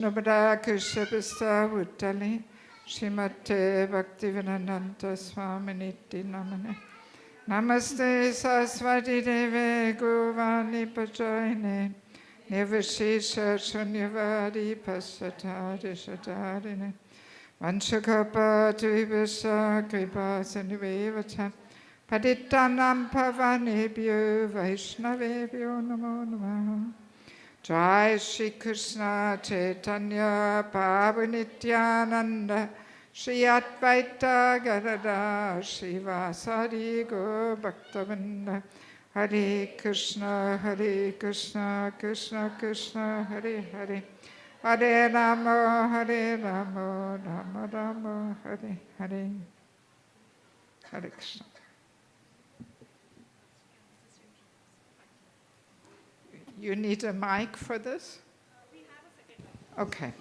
Nubadakishapista Uttali Shimate Bhaktivinananta Swaminiti Namane Namaste Saraswati Deve Govani Pachayane Nivashesha Shunyavadi Pasatari Shatarine Vanshakapa Tvivasa Kripa Sanivevata Padittanam Pavanebhyo Vaishnavebhyo Namo Namaha Jai Shri Krishna Chetana Prabhu Nityananda Shri Advaita Gadada Shri Vasari Gaur Bhaktavinda Hare Krishna Krishna Krishna Hare Hare Hare Rama Rama Rama Hare Hare Hare Krishna. You need a mic for this? We have a second. Okay.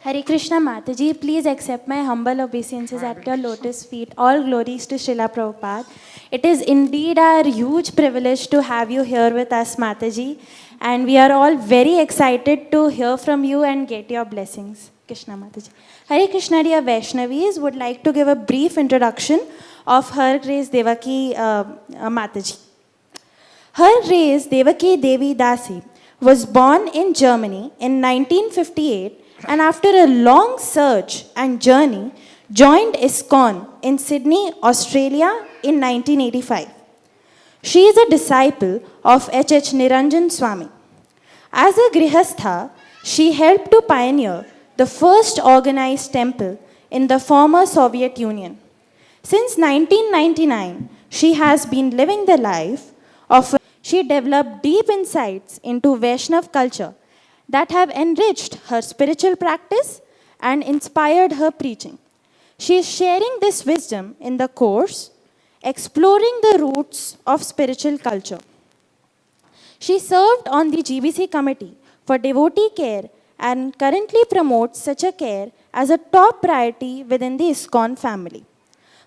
Hare Krishna Mataji, please accept my humble obeisances at your lotus feet. All glories to Srila Prabhupada. It is indeed our huge privilege to have you here with us, Mataji. And we are all very excited to hear from you and get your blessings. Krishna Mataji. Hare Krishna, dear Vaishnavis, would like to give a brief introduction of Her Grace Devaki Mataji. Her Grace Devaki Devi Dasi was born in Germany in 1958 and after a long search and journey joined ISKCON in Sydney, Australia in 1985. She is a disciple of H.H. Niranjan Swami. As a Grihastha, she helped to pioneer the first organized temple in the former Soviet Union. Since 1999, she has been living the life of she developed deep insights into Vaishnav culture that have enriched her spiritual practice and inspired her preaching. She is sharing this wisdom in the course, Exploring the Roots of Spiritual Culture. She served on the GBC committee for devotee care and currently promotes such a care as a top priority within the ISKCON family.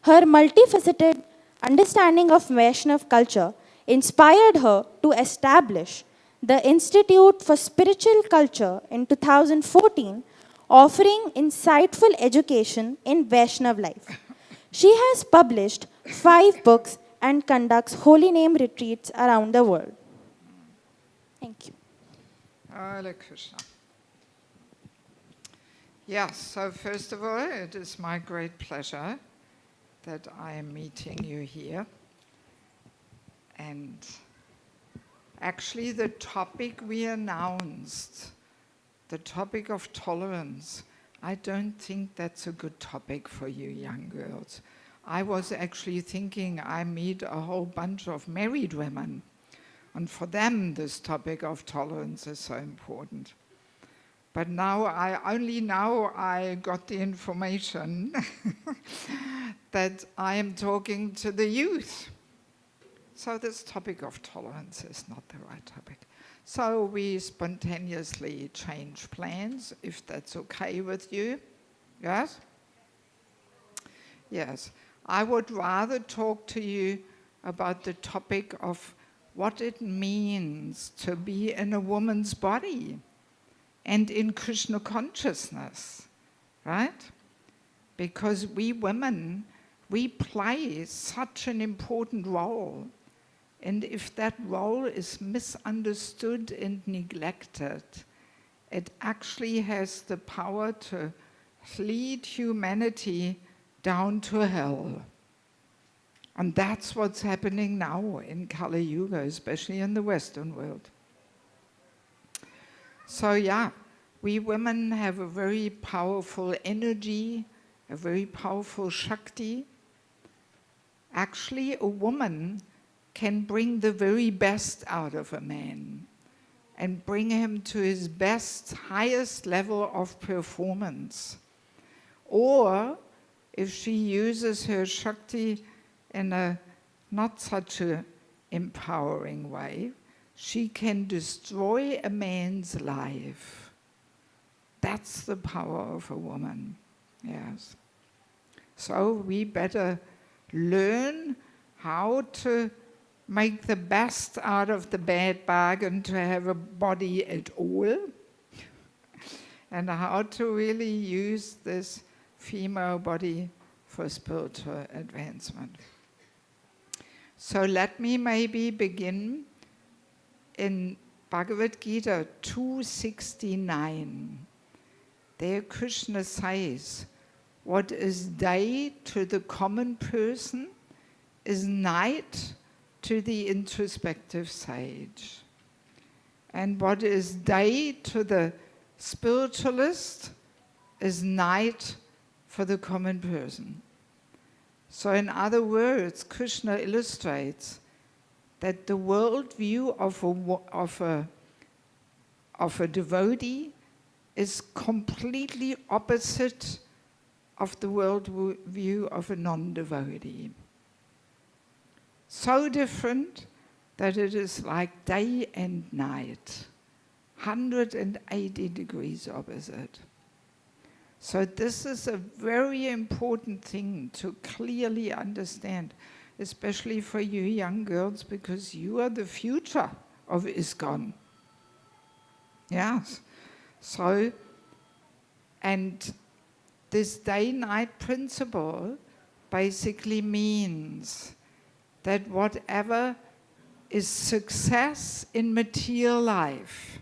Her multifaceted understanding of Vaishnav culture inspired her to establish the Institute for Spiritual Culture in 2014, offering insightful education in Vaishnav life. She has published 5 books and conducts holy name retreats around the world. Thank you. Hare Krishna. Yes, so first of all, it is my great pleasure that I am meeting you here. And actually the topic we announced, the topic of tolerance, I don't think that's a good topic for you young girls. I was actually thinking I meet a whole bunch of married women, and for them this topic of tolerance is so important. But now I got the information that I am talking to the youth. So this topic of tolerance is not the right topic. So we spontaneously change plans, if that's okay with you. Yes? Yes. I would rather talk to you about the topic of what it means to be in a woman's body and in Krishna consciousness, right? Because we women, we play such an important role. And if that role is misunderstood and neglected, it actually has the power to lead humanity down to hell. And that's what's happening now in Kali Yuga, especially in the Western world. So yeah, we women have a very powerful energy, a very powerful Shakti. Actually, a woman can bring the very best out of a man and bring him to his best, highest level of performance. Or if she uses her Shakti in a not such an empowering way, she can destroy a man's life. That's the power of a woman, yes. So we better learn how to make the best out of the bad bargain to have a body at all, and how to really use this female body for spiritual advancement. So let me maybe begin in Bhagavad Gita 269. There Krishna says, what is day to the common person is night to the introspective sage. And what is day to the spiritualist is night for the common person. So in other words, Krishna illustrates that the worldview of a devotee is completely opposite of the worldview of a non-devotee. So different that it is like day and night, 180 degrees opposite. So this is a very important thing to clearly understand, especially for you young girls, because you are the future of ISKCON. Yes. So, and this day-night principle basically means that whatever is success in material life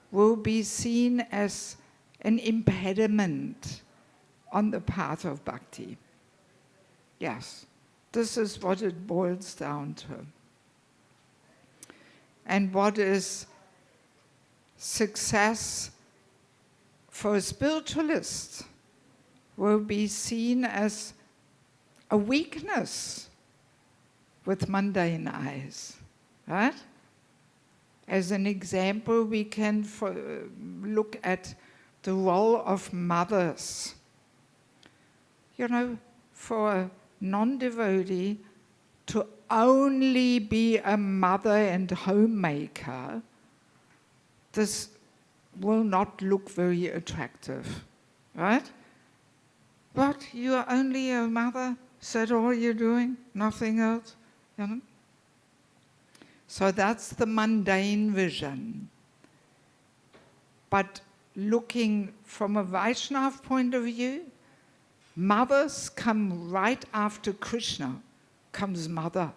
will be seen as an impediment on the path of bhakti. Yes, this is what it boils down to. And what is success for a spiritualist will be seen as a weakness with mundane eyes, right? As an example, we can look at the role of mothers. You know, for a non-devotee to only be a mother and homemaker, this will not look very attractive, right? But you are only a mother, is that all you're doing? Nothing else? You know? So that's the mundane vision. But looking from a Vaishnava point of view, mothers come right after Krishna, comes mother.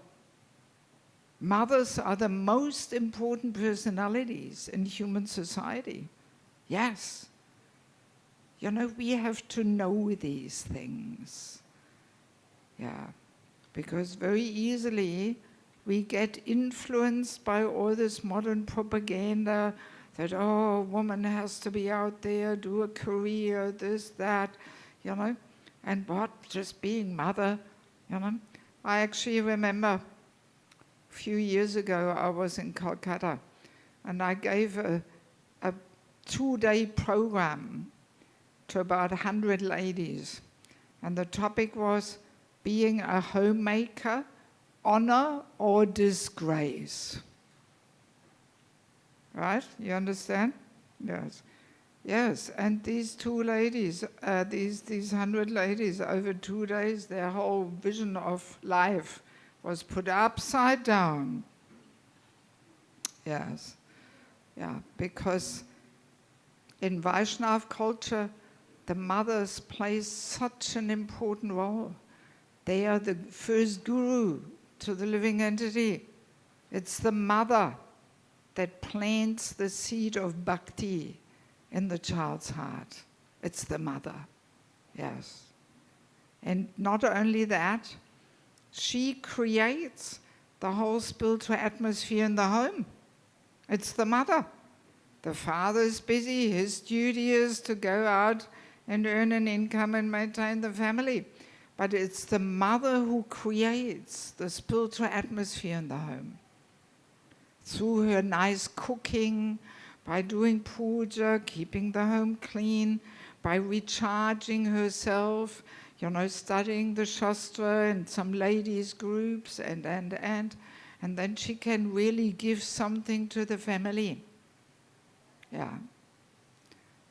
Mothers are the most important personalities in human society. Yes. You know, we have to know these things. Yeah. Because very easily we get influenced by all this modern propaganda that, oh, a woman has to be out there, do a career, this, that, you know. And what? Just being mother, you know. I actually remember a few years ago I was in Calcutta and I gave a 2-day program to about 100 ladies. And the topic was being a homemaker, honor or disgrace. Right? You understand? Yes. Yes, and these 2 ladies, these 100 ladies, over 2 days, their whole vision of life was put upside down. Yes. Yeah, because in Vaishnava culture, the mothers play such an important role. They are the first guru to the living entity. It's the mother that plants the seed of bhakti in the child's heart. It's the mother, yes. And not only that, she creates the whole spiritual atmosphere in the home. It's the mother. The father is busy, his duty is to go out and earn an income and maintain the family. But it's the mother who creates the spiritual atmosphere in the home. Through her nice cooking, by doing puja, keeping the home clean, by recharging herself, you know, studying the Shastra and some ladies groups and then she can really give something to the family. Yeah.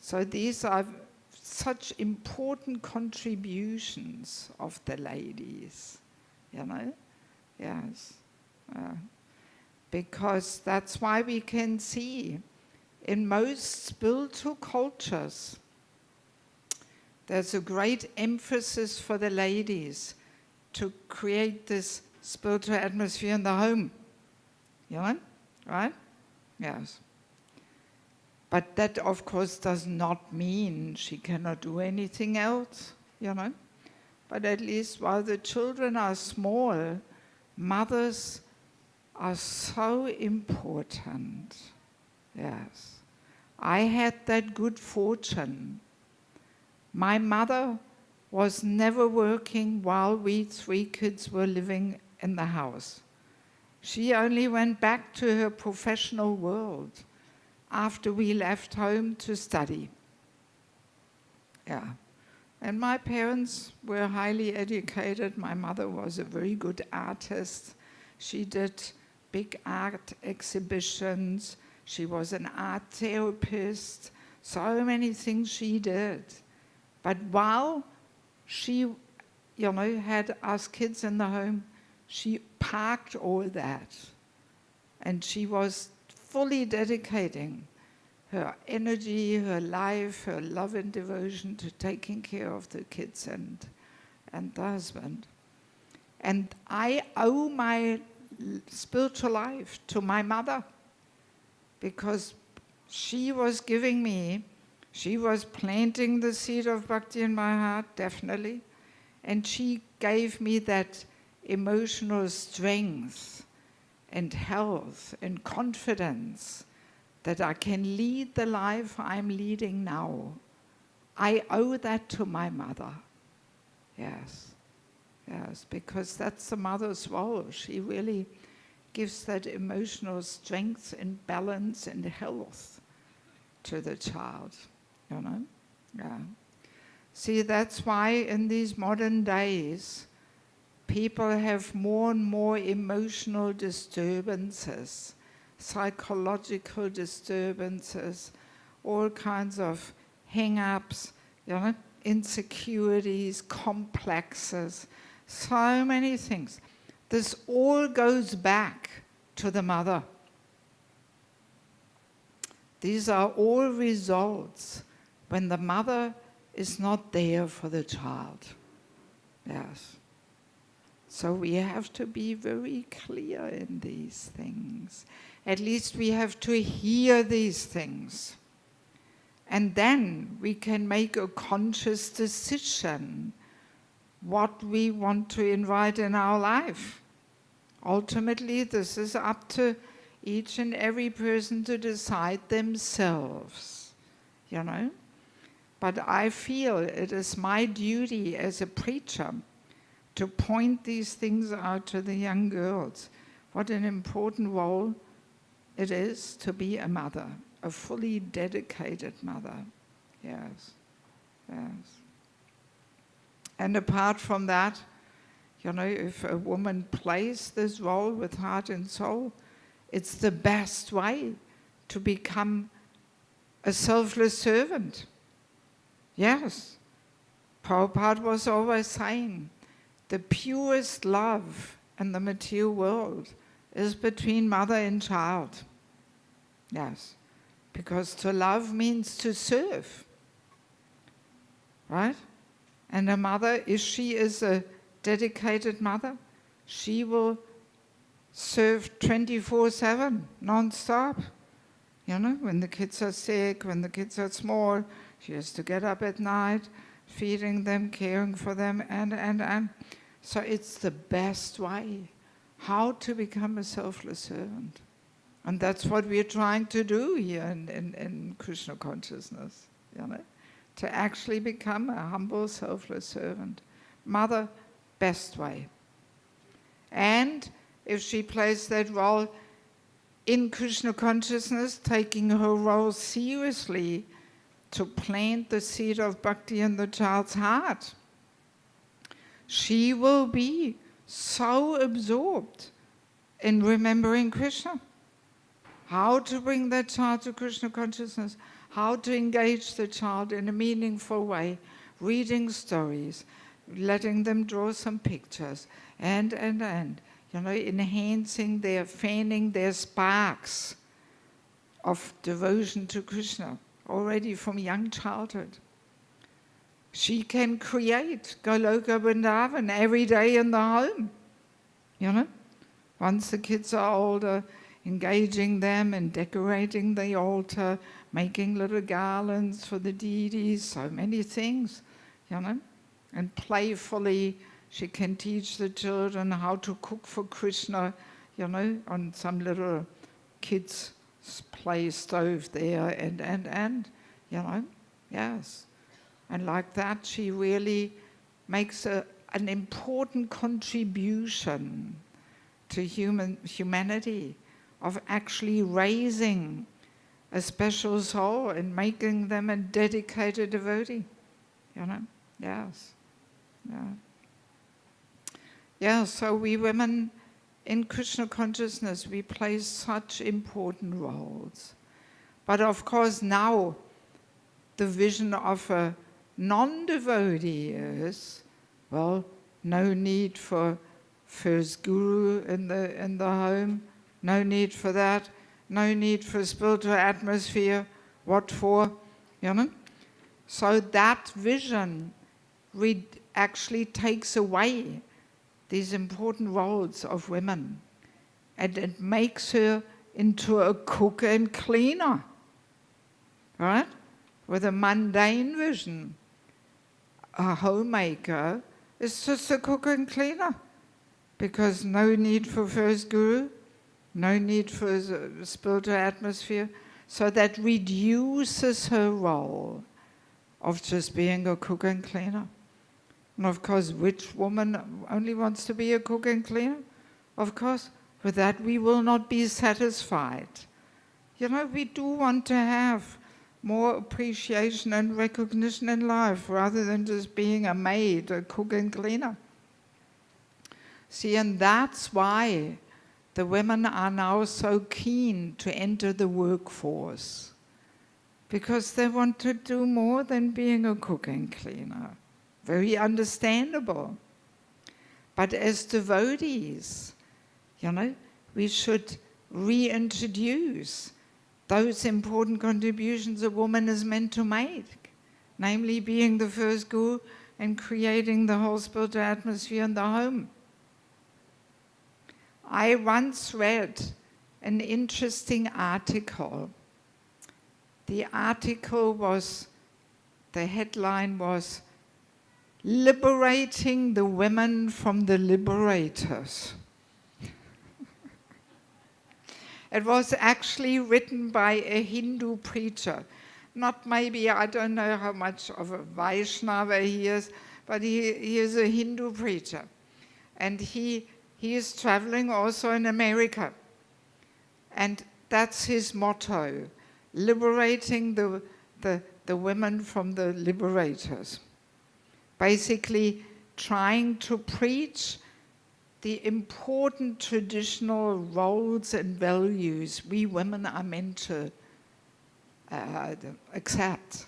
So these are such important contributions of the ladies, you know. Yes. Because that's why we can see in most spiritual cultures, there's a great emphasis for the ladies to create this spiritual atmosphere in the home. You know? Right? Yes. But that, of course, does not mean she cannot do anything else, you know. But at least while the children are small, mothers are so important. Yes. I had that good fortune. My mother was never working while we 3 kids were living in the house. She only went back to her professional world after we left home to study. Yeah. And my parents were highly educated. My mother was a very good artist. She did big art exhibitions. She was an art therapist. So many things she did. But while she, had us kids in the home, she parked all that. And she was fully dedicating her energy, her life, her love and devotion to taking care of the kids and the husband. And I owe my spiritual life to my mother, because she was giving me, she was planting the seed of bhakti in my heart, definitely, and she gave me that emotional strength and health and confidence that I can lead the life I'm leading now. I owe that to my mother. Yes. Yes, because that's the mother's role. She really gives that emotional strength and balance and health to the child, Yeah. See, that's why in these modern days, people have more and more emotional disturbances, psychological disturbances, all kinds of hang-ups, insecurities, complexes, so many things. This all goes back to the mother. These are all results when the mother is not there for the child. Yes. So we have to be very clear in these things. At least we have to hear these things. And then we can make a conscious decision what we want to invite in our life. Ultimately, this is up to each and every person to decide themselves, But I feel it is my duty as a preacher to point these things out to the young girls. What an important role it is to be a mother, a fully dedicated mother. Yes, yes. And apart from that, if a woman plays this role with heart and soul, it's the best way to become a selfless servant. Yes. Prabhupada was always saying, the purest love in the material world is between mother and child. Yes. Because to love means to serve. Right? And a mother, if she is a dedicated mother, she will serve 24/7, non-stop. When the kids are sick, when the kids are small, she has to get up at night, feeding them, caring for them, and. So it's the best way how to become a selfless servant. And that's what we're trying to do here in Krishna consciousness, to actually become a humble, selfless servant. Mother, best way. And if she plays that role in Krishna consciousness, taking her role seriously to plant the seed of bhakti in the child's heart, she will be so absorbed in remembering Krishna. How to bring that child to Krishna consciousness, how to engage the child in a meaningful way, reading stories, letting them draw some pictures, and. enhancing fanning their sparks of devotion to Krishna already from young childhood. She can create Goloka Vrindavan every day in the home, Once the kids are older, engaging them in decorating the altar, making little garlands for the deities, so many things, And playfully, she can teach the children how to cook for Krishna, on some little kids' play stove there, and yes. And like that, she really makes an important contribution to humanity, of actually raising a special soul and making them a dedicated devotee. Yes. Yeah, so we women in Krishna consciousness, we play such important roles. But of course now, the vision of a non-devotee is, well, no need for first guru in the home, no need for that, no need for spiritual atmosphere, what for, So that vision actually takes away these important roles of women, and it makes her into a cook and cleaner, right? With a mundane vision. A homemaker is just a cook and cleaner, because no need for first guru, no need for spiritual atmosphere, so that reduces her role of just being a cook and cleaner. And of course, which woman only wants to be a cook and cleaner? Of course, with that we will not be satisfied. We do want to have more appreciation and recognition in life, rather than just being a maid, a cook and cleaner. See, and that's why the women are now so keen to enter the workforce, because they want to do more than being a cook and cleaner. Very understandable. But as devotees, we should reintroduce those important contributions a woman is meant to make, namely being the first guru and creating the whole spiritual atmosphere in the home. I once read an interesting article. The headline was, "Liberating the Women from the Liberators." It was actually written by a Hindu preacher. Not maybe, I don't know how much of a Vaishnava he is, but he is a Hindu preacher. And he is traveling also in America. And that's his motto, liberating the women from the liberators. Basically trying to preach the important traditional roles and values we women are meant to accept,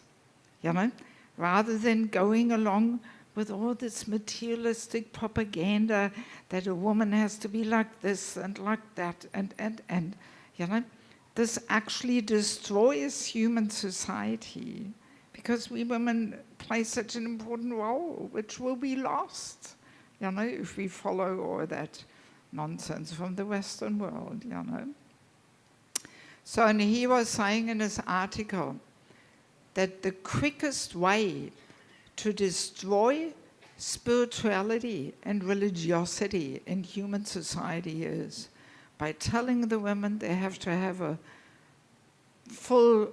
rather than going along with all this materialistic propaganda that a woman has to be like this and like that, and this actually destroys human society, because we women play such an important role, which will be lost, if we follow all that nonsense from the Western world, So, and he was saying in his article that the quickest way to destroy spirituality and religiosity in human society is by telling the women they have to have a full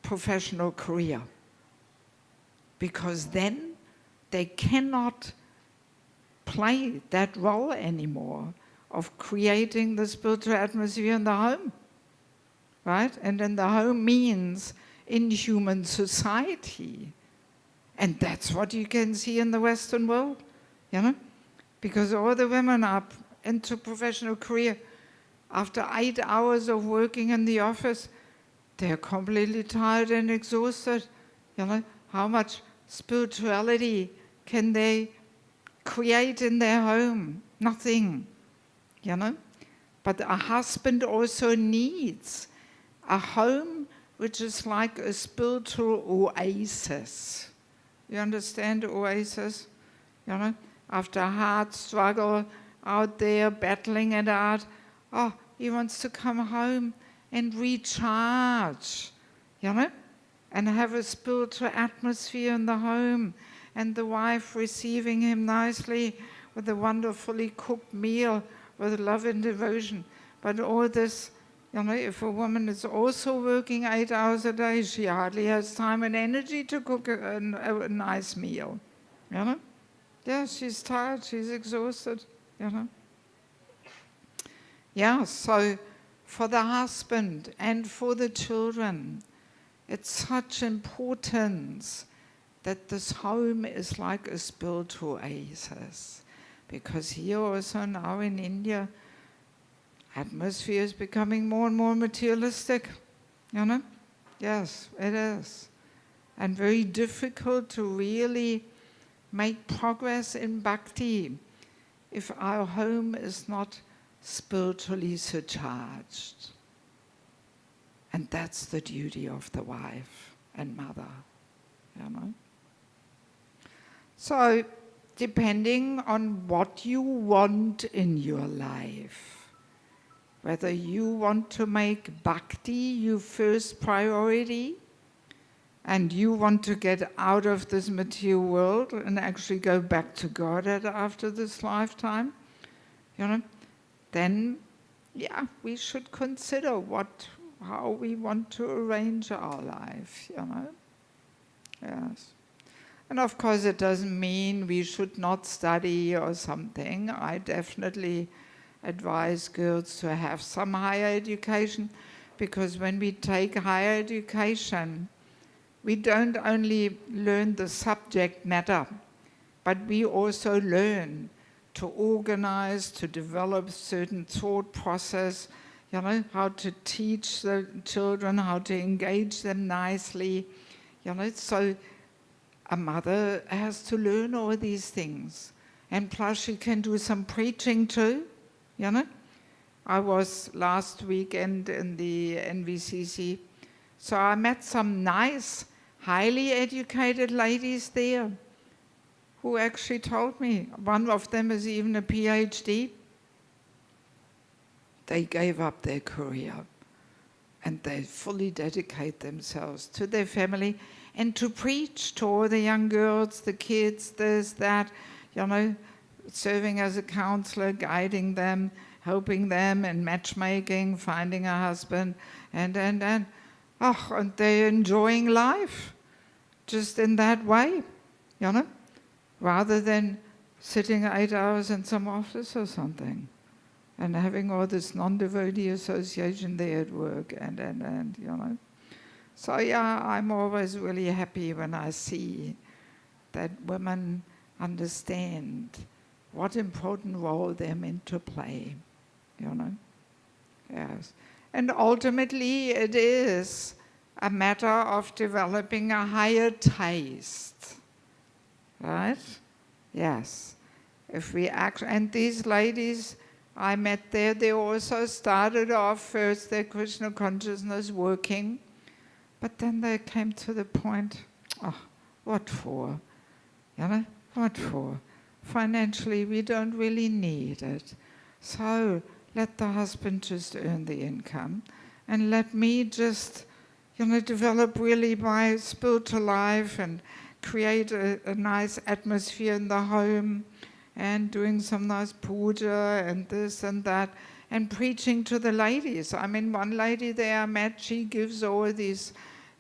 professional career, because then they cannot play that role anymore of creating the spiritual atmosphere in the home, right? And in the home means in human society. And that's what you can see in the Western world, because all the women are into professional career. After 8 hours of working in the office, they're completely tired and exhausted. How much spirituality can they create in their home? Nothing. you know. But a husband also needs a home which is like a spiritual oasis. You understand oasis? You know, after a hard struggle out there, battling it out, he wants to come home and recharge, you know, and have a spiritual atmosphere in the home, and the wife receiving him nicely with a wonderfully cooked meal with love and devotion. But all this, you know, if a woman is also working 8 hours a day, she hardly has time and energy to cook a nice meal, you know. Yeah, she's tired, she's exhausted, you know. Yeah, so for the husband and for the children, it's such importance that this home is like a spiritual oasis. Because here also now in India, atmosphere is becoming more and more materialistic, you know? Yes, it is. And very difficult to really make progress in bhakti if our home is not spiritually surcharged. And that's the duty of the wife and mother, you know. So, depending on what you want in your life, whether you want to make bhakti your first priority, and you want to get out of this material world and actually go back to God after this lifetime, you know, then, yeah, we should consider how we want to arrange our life, you know. Yes. And of course it doesn't mean we should not study or something. I definitely advise girls to have some higher education, because when we take higher education, we don't only learn the subject matter, but we also learn to organize, to develop certain thought process, you know, how to teach the children, how to engage them nicely, you know. So a mother has to learn all these things. And plus she can do some preaching too, you know. I was last weekend in the NVCC, so I met some nice, highly educated ladies there who actually told me, one of them is even a PhD. They gave up their career and they fully dedicate themselves to their family and to preach to all the young girls, the kids, this, that, you know, serving as a counselor, guiding them, helping them in matchmaking, finding a husband, and they're enjoying life just in that way, you know, rather than sitting 8 hours in some office or something and having all this non-devotee association there at work and you know. So yeah, I'm always really happy when I see that women understand what important role they're meant to play, you know. Yes. And ultimately it is a matter of developing a higher taste, right? Yes. If we and these ladies I met there, they also started off first their Krishna consciousness working, but then they came to the point, what for? You know, what for? Financially, we don't really need it. So let the husband just earn the income and let me just, you know, develop really my spiritual life and create a nice atmosphere in the home and doing some nice puja and this and that and preaching to the ladies. I mean, one lady there I met, she gives all these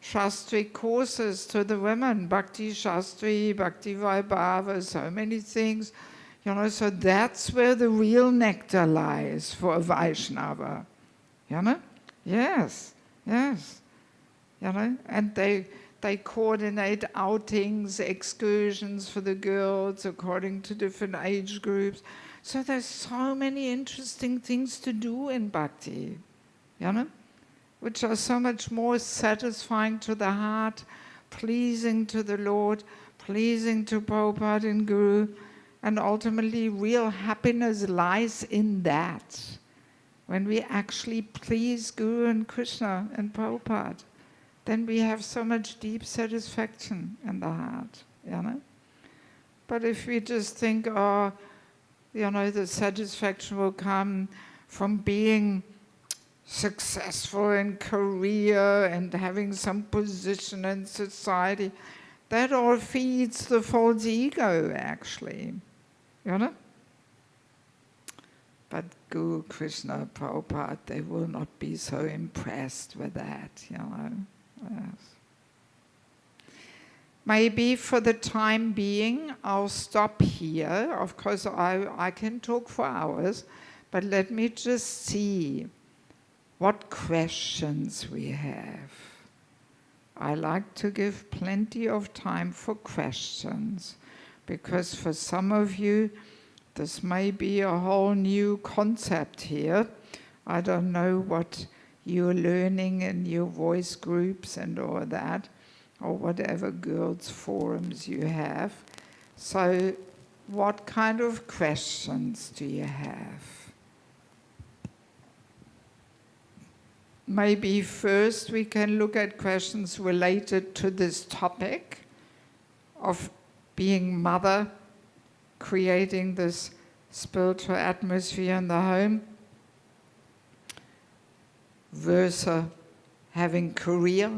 Shastric courses to the women, Bhakti Shastri, Bhakti Vaibhava, so many things, you know, so that's where the real nectar lies for a Vaishnava, you know? Yes, yes, you know, and they coordinate outings, excursions for the girls according to different age groups. So there's so many interesting things to do in bhakti, you know, which are so much more satisfying to the heart, pleasing to the Lord, pleasing to Prabhupada and Guru, And ultimately, real happiness lies in that. When we actually please Guru and Krishna and Prabhupada, then we have so much deep satisfaction in the heart, you know. But if we just think, oh, you know, the satisfaction will come from being successful in career and having some position in society, that all feeds the false ego, actually, you know. But Guru, Krishna, Prabhupada, they will not be so impressed with that, you know. Yes. Maybe for the time being, I'll stop here. Of course, I can talk for hours, but let me just see what questions we have. I like to give plenty of time for questions, because for some of you, this may be a whole new concept here. I don't know what you're learning in your voice groups and all that, or whatever girls' forums you have. So, what kind of questions do you have? Maybe first we can look at questions related to this topic of being mother, creating this spiritual atmosphere in the home, versus having career.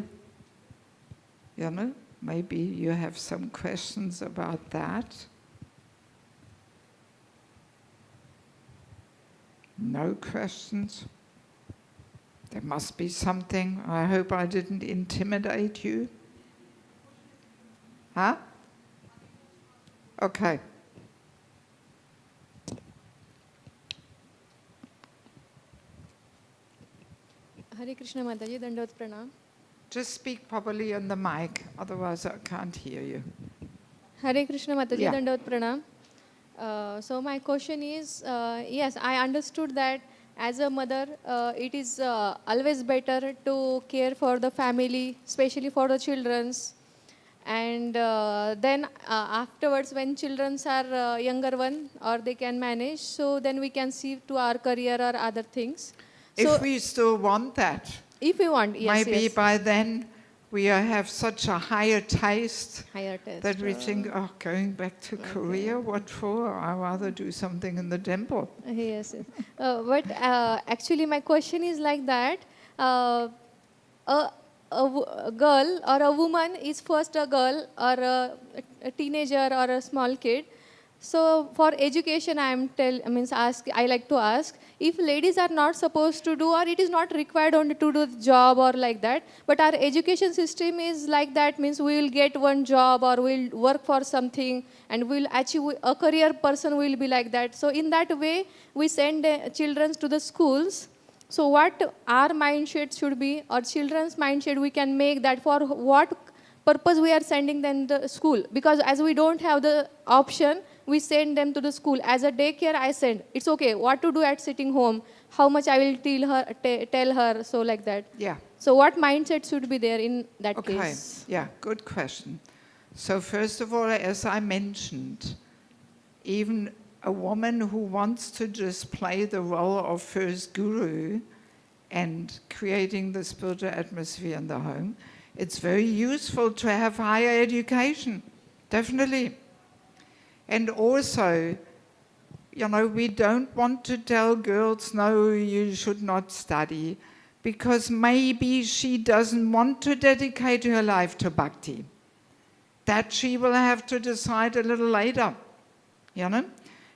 You know, maybe you have some questions about that. No questions? There must be something. I hope I didn't intimidate you. Huh? Okay. Hare Krishna Mataji, Dandavat Pranam. Just speak properly on the mic, otherwise I can't hear you. Hare Krishna Mataji, Yeah. Dandavat Pranam. So my question is, yes, I understood that as a mother, it is always better to care for the family, especially for the children's. And then afterwards, when children are younger one, or they can manage, so then we can see to our career or other things. So If we still want that, if we want, yes, maybe yes. by then we have such a higher taste Higher test. that we think, oh, going back to Korea, what for? I'd rather do something in the temple. Yes, yes. But actually, my question is like that. A girl or a woman is first a girl or a teenager or a small kid. So for education, I like to ask if ladies are not supposed to do, or it is not required only to do the job or like that. But our education system is like that, means we will get one job or we'll work for something and we'll achieve a career person will be like that. So in that way, we send children to the schools. So what our mindset should be, or children's mindset we can make that for what purpose we are sending them to the school. Because as we don't have the option, we send them to the school. As a daycare, I send. It's okay. What to do at sitting home? How much I will tell her, so like that. Yeah. So what mindset should be there in that Okay. case? Yeah, good question. So first of all, as I mentioned, even a woman who wants to just play the role of first guru and creating the spiritual atmosphere in the home, it's very useful to have higher education, definitely. And also, you know, we don't want to tell girls, no, you should not study, because maybe she doesn't want to dedicate her life to bhakti. That she will have to decide a little later, you know?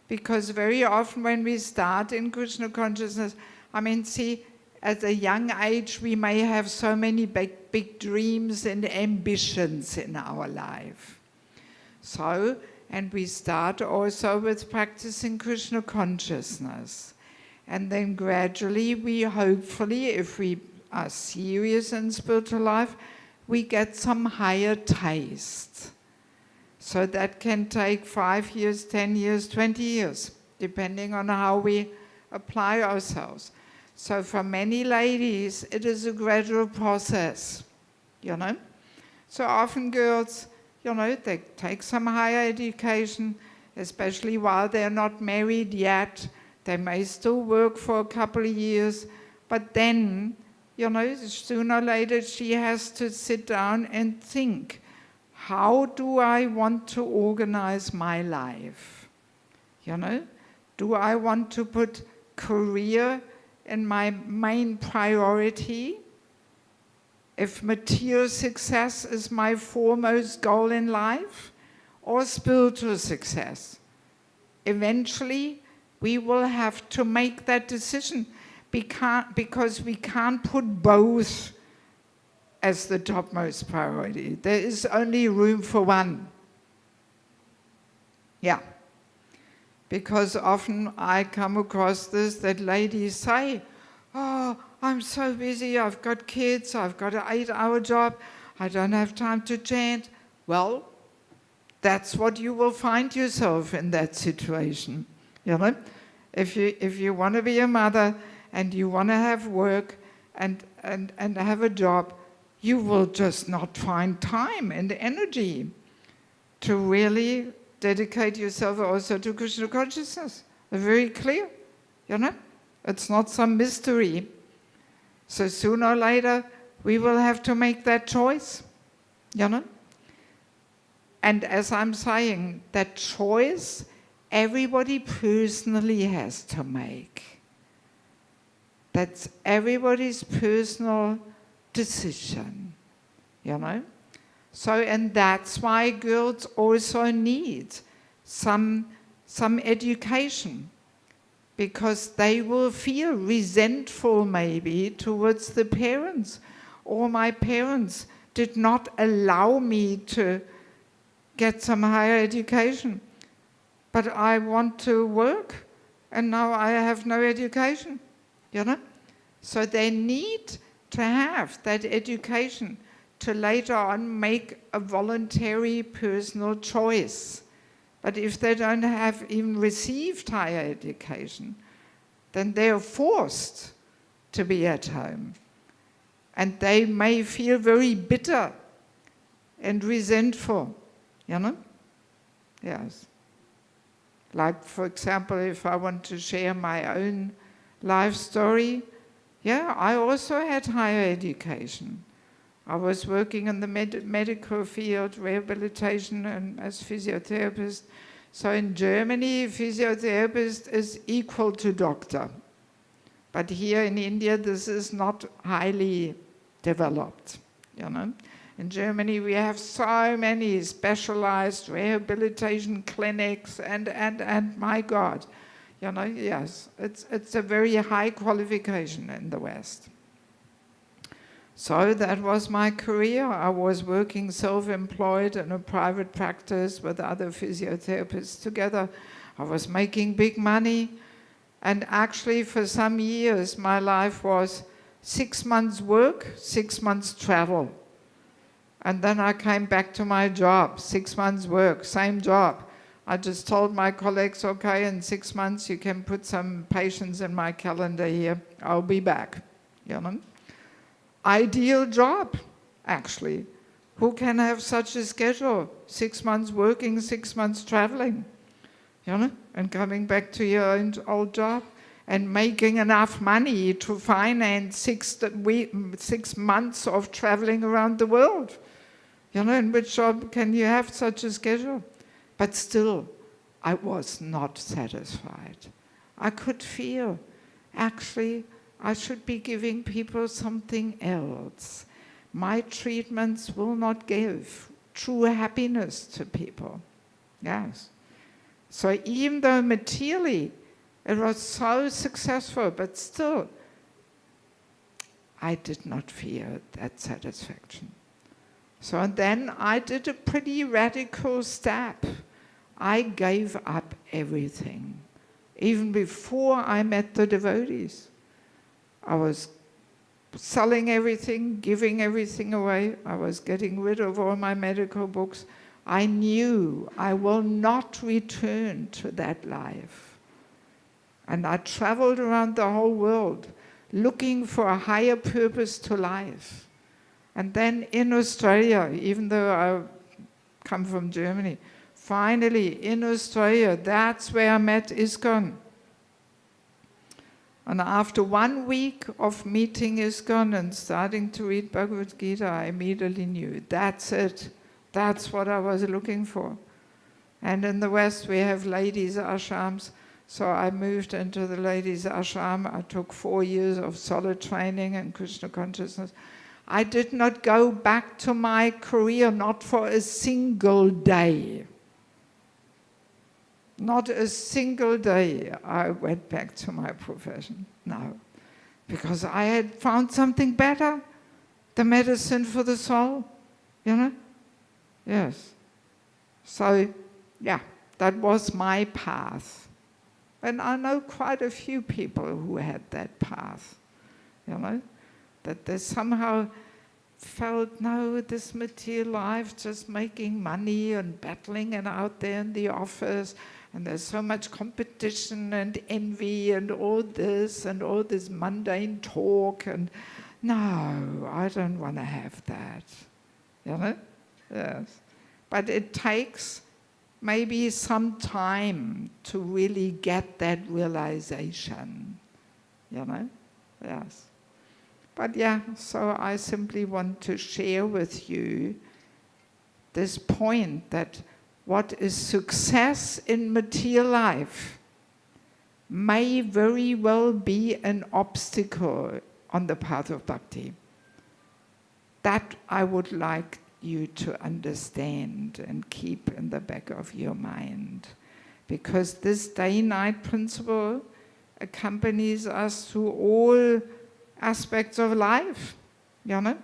Because very often when we start in Krishna consciousness, I mean, see, at a young age, we may have so many big dreams and ambitions in our life. So, and we start also with practicing Krishna consciousness. And then gradually we hopefully, if we are serious in spiritual life, we get some higher taste. So that can take 5 years, 10 years, 20 years, depending on how we apply ourselves. So for many ladies, it is a gradual process, you know. So often girls, you know, they take some higher education, especially while they're not married yet. They may still work for a couple of years, but then, sooner or later she has to sit down and think, how do I want to organize my life? Do I want to put career in my main priority? If material success is my foremost goal in life, or spiritual success? Eventually, we will have to make that decision because we can't put both as the topmost priority. There is only room for one. Yeah. Because often I come across this, that ladies say, oh, I'm so busy, I've got kids, I've got an 8-hour job, I don't have time to chant. Well, that's what you will find yourself in that situation. If you want to be a mother and you want to have work and have a job, you will just not find time and energy to really dedicate yourself also to Krishna consciousness. Very clear, It's not some mystery. So sooner or later, we will have to make that choice, And as I'm saying, that choice, everybody personally has to make. That's everybody's personal decision, So, and that's why girls also need some education, because they will feel resentful maybe towards the parents. Or my parents did not allow me to get some higher education, but I want to work and now I have no education, So they need to have that education to later on make a voluntary personal choice. But if they don't have even received higher education, then they are forced to be at home. And they may feel very bitter and resentful, Yes. Like, for example, if I want to share my own life story, I also had higher education. I was working in the medical field, rehabilitation, and as physiotherapist. So in Germany, physiotherapist is equal to doctor. But here in India, this is not highly developed, In Germany, we have so many specialized rehabilitation clinics, and my God, yes, it's a very high qualification in the West. So that was my career. I was working self-employed in a private practice with other physiotherapists together. I was making big money. And actually, for some years, my life was 6 months work, 6 months travel. And then I came back to my job, 6 months work, same job. I just told my colleagues, okay, in 6 months you can put some patients in my calendar here. I'll be back, Ideal job, actually. Who can have such a schedule? 6 months working, 6 months traveling, and coming back to your own old job and making enough money to finance 6 months of traveling around the world. In which job can you have such a schedule? But still, I was not satisfied. I could feel, actually, I should be giving people something else. My treatments will not give true happiness to people. Yes. So even though materially it was so successful, but still, I did not feel that satisfaction. So then I did a pretty radical step. I gave up everything, even before I met the devotees. I was selling everything, giving everything away. I was getting rid of all my medical books. I knew I will not return to that life. And I traveled around the whole world looking for a higher purpose to life. And then in Australia, even though I come from Germany, finally in Australia, that's where I met ISKCON. And after 1 week of meeting ISKCON and starting to read Bhagavad Gita, I immediately knew, that's it. That's what I was looking for. And in the West, we have ladies' ashrams. So I moved into the ladies' ashram. I took 4 years of solid training in Krishna consciousness. I did not go back to my career, not for a single day. Not a single day I went back to my profession, no. Because I had found something better, the medicine for the soul, you know? Yes. So, yeah, that was my path. And I know quite a few people who had that path, you know? That they somehow felt, no, this material life, just making money and battling and out there in the office, and there's so much competition and envy and all this mundane talk, and no, I don't want to have that, you know? Yes. But it takes maybe some time to really get that realization, you know? Yes. But yeah, so I simply want to share with you this point that what is success in material life may very well be an obstacle on the path of bhakti. That I would like you to understand and keep in the back of your mind. Because this day-night principle accompanies us through all aspects of life, you know?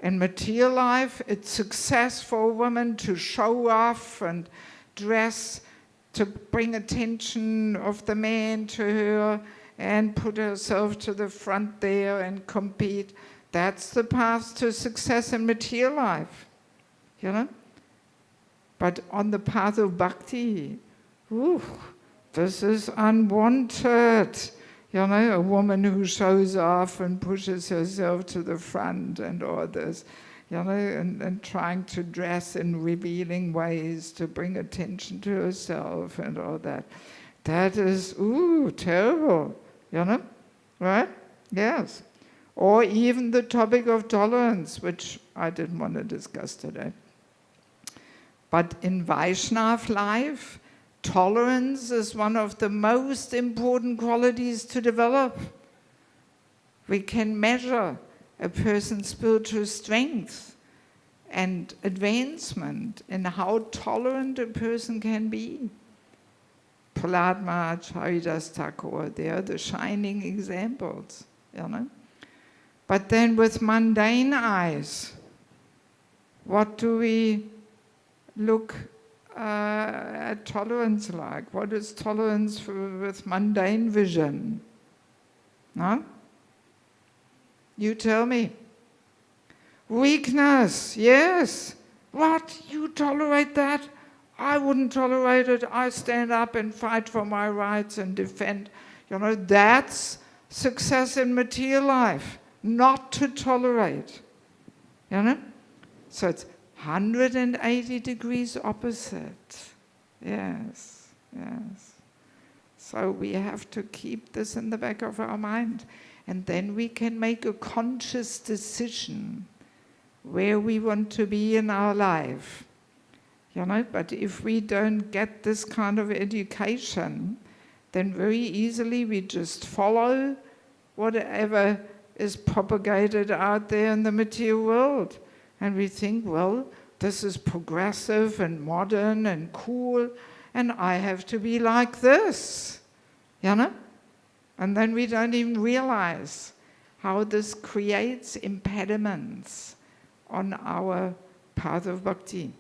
In material life, it's success for a woman to show off and dress to bring attention of the man to her and put herself to the front there and compete. That's the path to success in material life, you know? But on the path of bhakti, this is unwanted. You know, a woman who shows off and pushes herself to the front and all this, you know, and trying to dress in revealing ways to bring attention to herself and all that. That is, terrible, you know, right? Yes. Or even the topic of tolerance, which I didn't want to discuss today. But in Vaishnava life, tolerance is one of the most important qualities to develop. We can measure a person's spiritual strength and advancement in how tolerant a person can be. Prahlad Maharaj, Haridas Thakur, they are the shining examples, you know. But then with mundane eyes, what do we look at tolerance like? What is tolerance with mundane vision? No? You tell me. Weakness, yes. What? You tolerate that? I wouldn't tolerate it. I stand up and fight for my rights and defend. You know, that's success in material life, not to tolerate. You know? So it's 180 degrees opposite. Yes, yes. So we have to keep this in the back of our mind. And then we can make a conscious decision where we want to be in our life. You know, but if we don't get this kind of education, then very easily we just follow whatever is propagated out there in the material world. And we think, well, this is progressive and modern and cool, and I have to be like this, you know? And then we don't even realize how this creates impediments on our path of bhakti.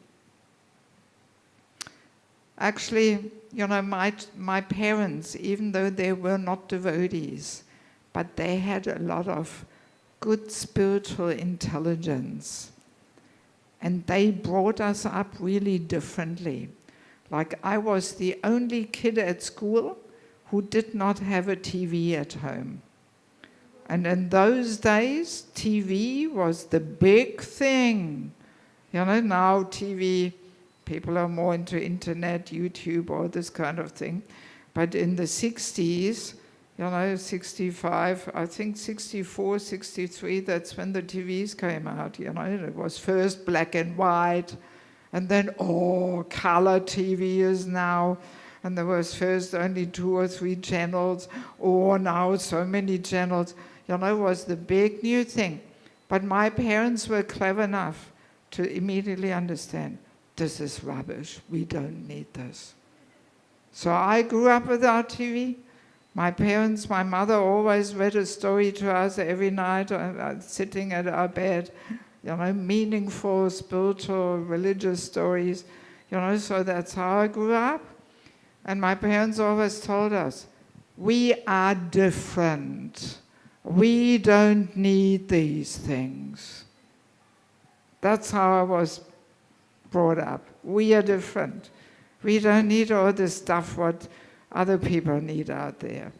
Actually, you know, my parents, even though they were not devotees, but they had a lot of good spiritual intelligence. And they brought us up really differently. Like, I was the only kid at school who did not have a TV at home. And in those days, TV was the big thing. You know, now TV, People are more into internet, YouTube, all this kind of thing. But in the 60s, 65, I think 64, 63, that's when the TVs came out, It was first black and white, and then, color TV is now. And there was first only 2 or 3 channels, now so many channels. It was the big new thing. But my parents were clever enough to immediately understand, this is rubbish, we don't need this. So I grew up without TV. My parents, my mother always read a story to us every night, sitting at our bed, meaningful, spiritual, religious stories, so that's how I grew up. And my parents always told us, we are different. We don't need these things. That's how I was brought up. We are different. We don't need all this stuff what other people need out there,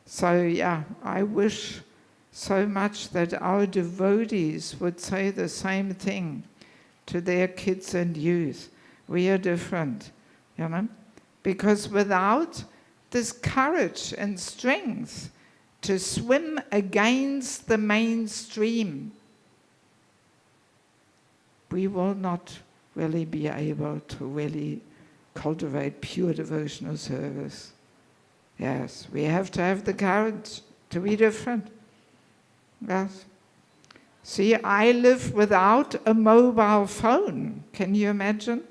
So yeah, I wish so much that our devotees would say the same thing to their kids and youth. We are different, because without this courage and strength to swim against the mainstream, we will not really be able to really cultivate pure devotional service. Yes, we have to have the courage to be different. Yes. See, I live without a mobile phone. Can you imagine?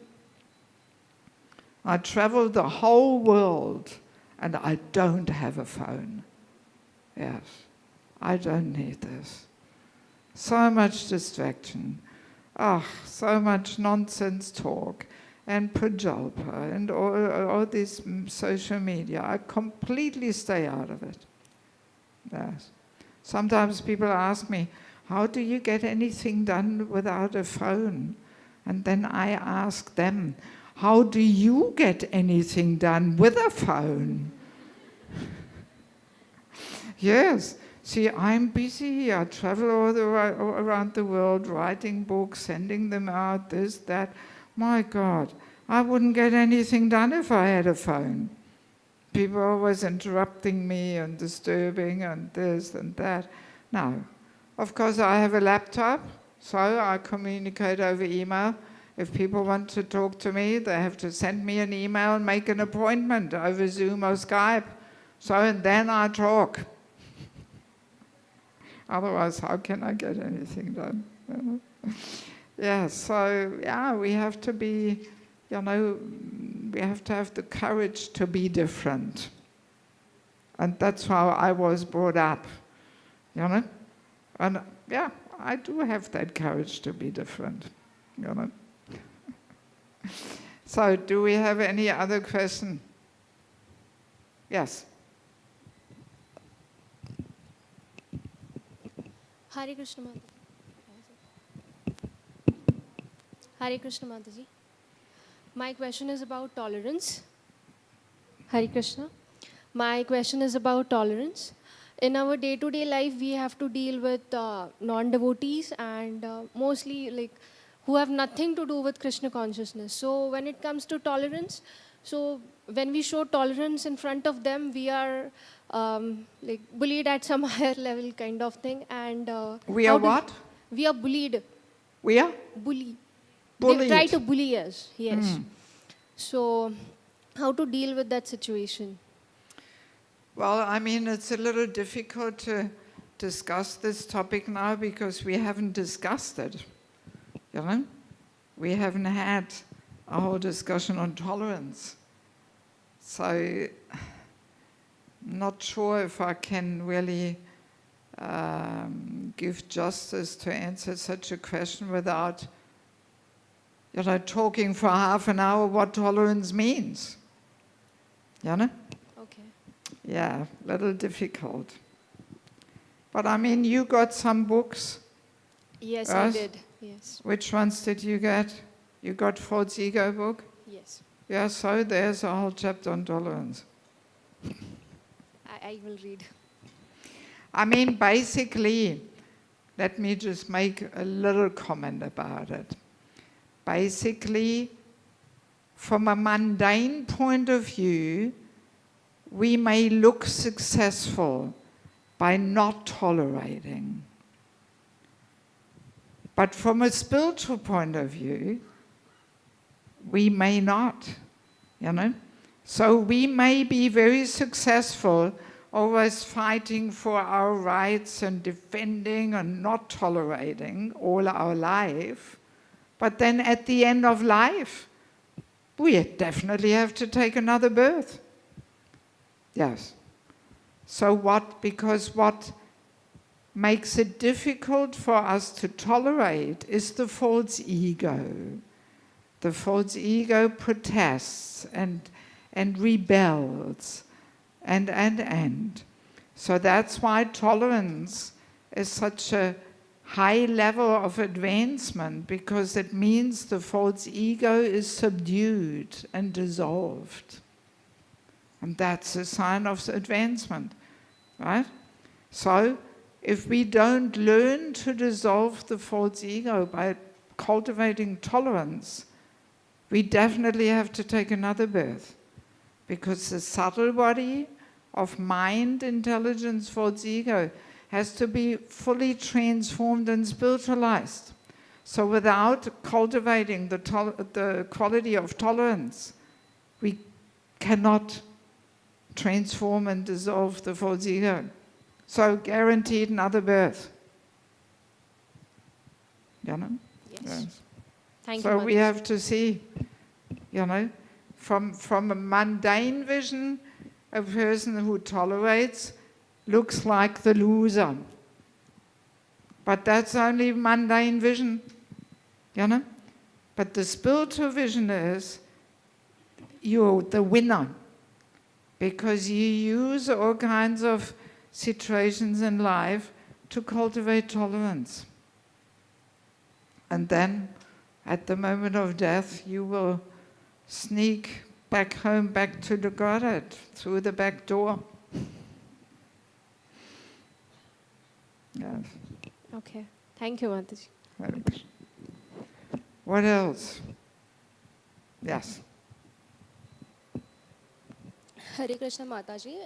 I travel the whole world and I don't have a phone. Yes, I don't need this. So much distraction. So much nonsense talk and prajalpa and all this social media. I completely stay out of it. Yes. Sometimes people ask me, how do you get anything done without a phone? And then I ask them, how do you get anything done with a phone? Yes. See, I'm busy. I travel all around the world, writing books, sending them out, this, that. My God, I wouldn't get anything done if I had a phone. People are always interrupting me and disturbing and this and that. No. Of course, I have a laptop, so I communicate over email. If people want to talk to me, they have to send me an email and make an appointment over Zoom or Skype. And then I talk. Otherwise, how can I get anything done? We have to be, we have to have the courage to be different. And that's how I was brought up, And I do have that courage to be different, So, do we have any other question? Yes. Hare Krishna Mataji. Hare Krishna Mataji. My question is about tolerance. Hare Krishna. My question is about tolerance. In our day-to-day life, we have to deal with non-devotees and mostly who have nothing to do with Krishna consciousness. So when it comes to tolerance, so when we show tolerance in front of them, we are bullied at some higher level kind of thing. And we are what? We are bullied. We are? Bullied. Bullied. They try to bully us, yes. So how to deal with that situation? Well, I mean, it's a little difficult to discuss this topic now because we haven't discussed it, We haven't had a whole discussion on tolerance. So, not sure if I can really give justice to answer such a question without, talking for half an hour what tolerance means. Okay. Yeah, a little difficult. But I mean, you got some books. Yes, I did. Yes. Which ones did you get? You got Ford's Ego book? Yes. Yeah, so there's a whole chapter on tolerance. I will read. I mean, basically, let me just make a little comment about it. basically, from a mundane point of view, we may look successful by not tolerating. But from a spiritual point of view, we may not, you know. So we may be very successful, always fighting for our rights and defending and not tolerating all our life. But then at the end of life, we definitely have to take another birth. Yes. So because what makes it difficult for us to tolerate is the false ego. The false ego protests and rebels and. So that's why tolerance is such a high level of advancement, because it means the false ego is subdued and dissolved. And that's a sign of advancement, right? So if we don't learn to dissolve the false ego by cultivating tolerance, we definitely have to take another birth, because the subtle body of mind, intelligence, false ego has to be fully transformed and spiritualized. So without cultivating the quality of tolerance, we cannot transform and dissolve the false ego. So guaranteed another birth. You know? Yes. Thank you, So we Mataji. have to see, you know, from a mundane vision, a person who tolerates looks like the loser. But that's only mundane vision, you know? But the spiritual vision is you're the winner, because you use all kinds of situations in life to cultivate tolerance. And then, at the moment of death, you will sneak back home, back to the Godhead, through the back door. Yes. Okay. Thank you, Mataji. Very much. What else? Yes. Hare Krishna Mataji.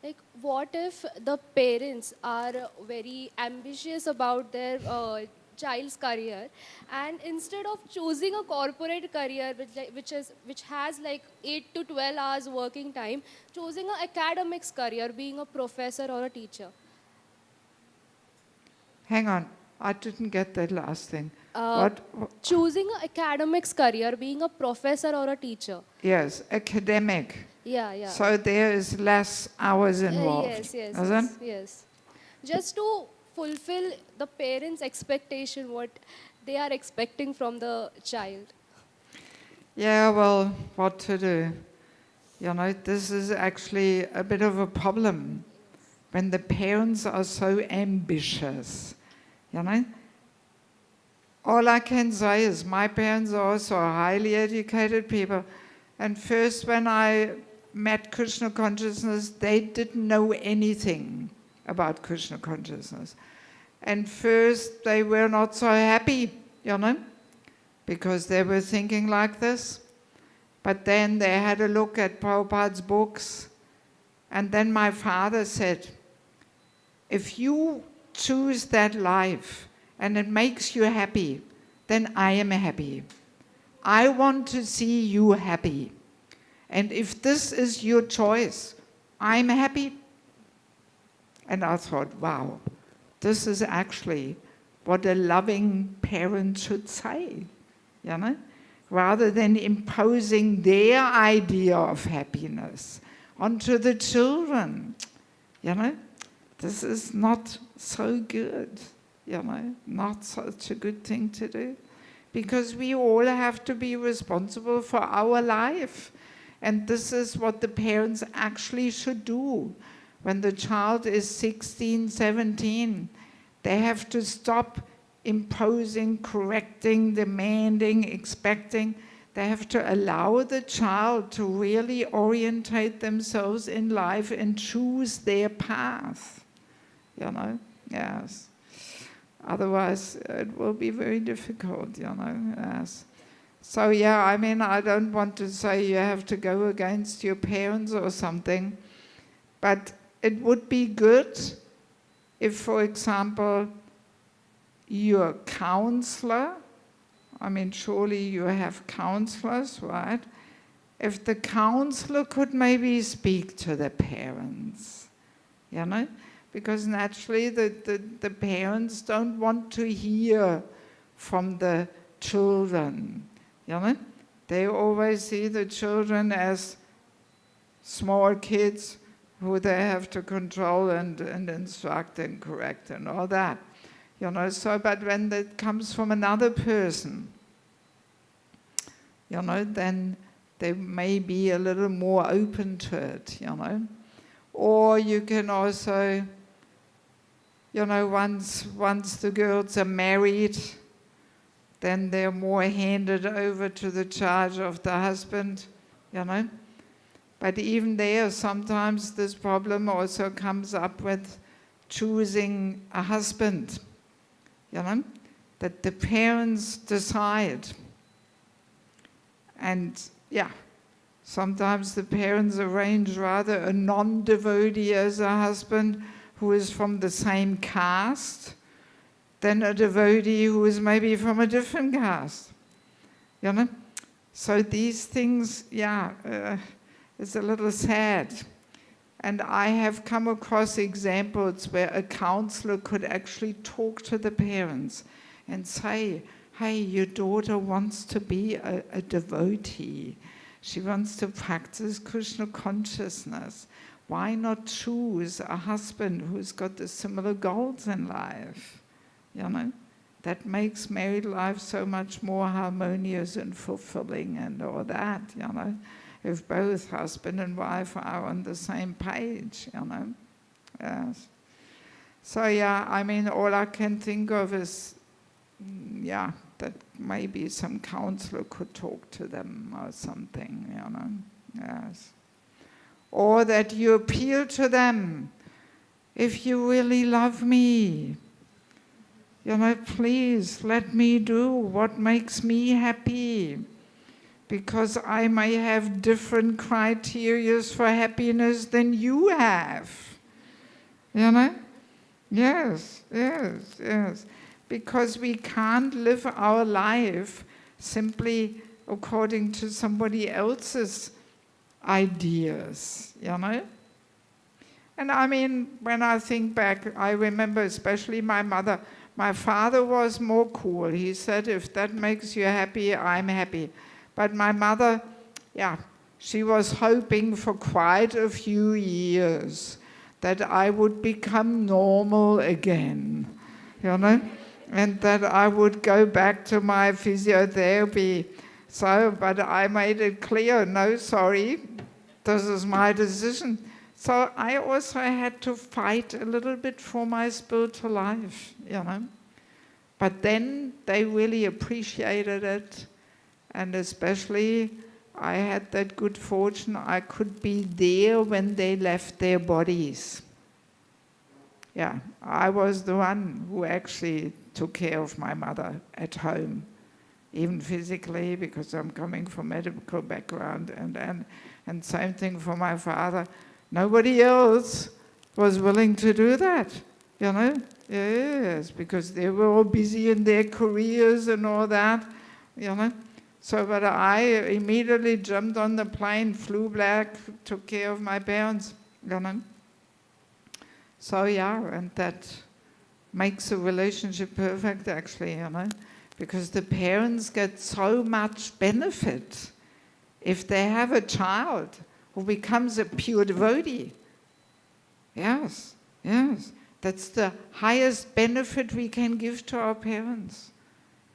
Like, what if the parents are very ambitious about their child's career, and instead of choosing a corporate career which has like 8 to 12 hours working time, choosing an academics career, being a professor or a teacher? Hang on, I didn't get that last thing. Uh, What? Choosing an academics career, being a professor or a teacher. Yes, academic. Yeah. So there is less hours involved. Yes. Isn't? Yes. Just to fulfill the parents' expectation, what they are expecting from the child. Yeah, well, what to do? You know, this is actually a bit of a problem when the parents are so ambitious, you know. All I can say is my parents are also highly educated people. And first, when I met Krishna consciousness, they didn't know anything about Krishna consciousness. And first, they were not so happy, you know, because they were thinking like this. But then they had a look at Prabhupada's books. And then my father said, if you choose that life and it makes you happy, then I am happy. I want to see you happy. And if this is your choice, I'm happy. And I thought, wow, this is actually what a loving parent should say, you know? Rather than imposing their idea of happiness onto the children, you know? This is not so good, you know, not such a good thing to do. Because we all have to be responsible for our life. And this is what the parents actually should do. When the child is 16, 17, they have to stop imposing, correcting, demanding, expecting. They have to allow the child to really orientate themselves in life and choose their path. You know? Yes. Otherwise, it will be very difficult, Yes. So yeah, I mean, I don't want to say you have to go against your parents or something, but it would be good if, for example, your counselor, I mean, surely you have counselors, right? If the counselor could maybe speak to the parents, because naturally the parents don't want to hear from the children, They always see the children as small kids who they have to control and instruct and correct and all that. So, but when that comes from another person, then they may be a little more open to it, Or you can also, once the girls are married, then they're more handed over to the charge of the husband, But even there, sometimes this problem also comes up with choosing a husband, that the parents decide. And yeah, sometimes the parents arrange rather a non-devotee as a husband who is from the same caste than a devotee who is maybe from a different caste. So these things, it's a little sad. And I have come across examples where a counselor could actually talk to the parents and say, hey, your daughter wants to be a devotee. She wants to practice Krishna consciousness. Why not choose a husband who's got the similar goals in life? That makes married life so much more harmonious and fulfilling and all that, if both husband and wife are on the same page, Yes. So yeah, I mean, all I can think of is, that maybe some counselor could talk to them or something, Yes. Or that you appeal to them. If you really love me, please let me do what makes me happy. Because I may have different criteria for happiness than you have. Yes. Because we can't live our life simply according to somebody else's ideas, And I mean, when I think back, I remember especially my mother. My father was more cool. He said, if that makes you happy, I'm happy. But my mother, she was hoping for quite a few years that I would become normal again, and that I would go back to my physiotherapy. So, but I made it clear, no, sorry, this is my decision. So I also had to fight a little bit for my spiritual life, But then they really appreciated it. And especially, I had that good fortune, I could be there when they left their bodies. I was the one who actually took care of my mother at home, even physically, because I'm coming from a medical background, and same thing for my father. Nobody else was willing to do that, Yes, because they were all busy in their careers and all that, So, but I immediately jumped on the plane, flew back, took care of my parents, So and that makes a relationship perfect, actually, because the parents get so much benefit if they have a child who becomes a pure devotee. Yes. That's the highest benefit we can give to our parents.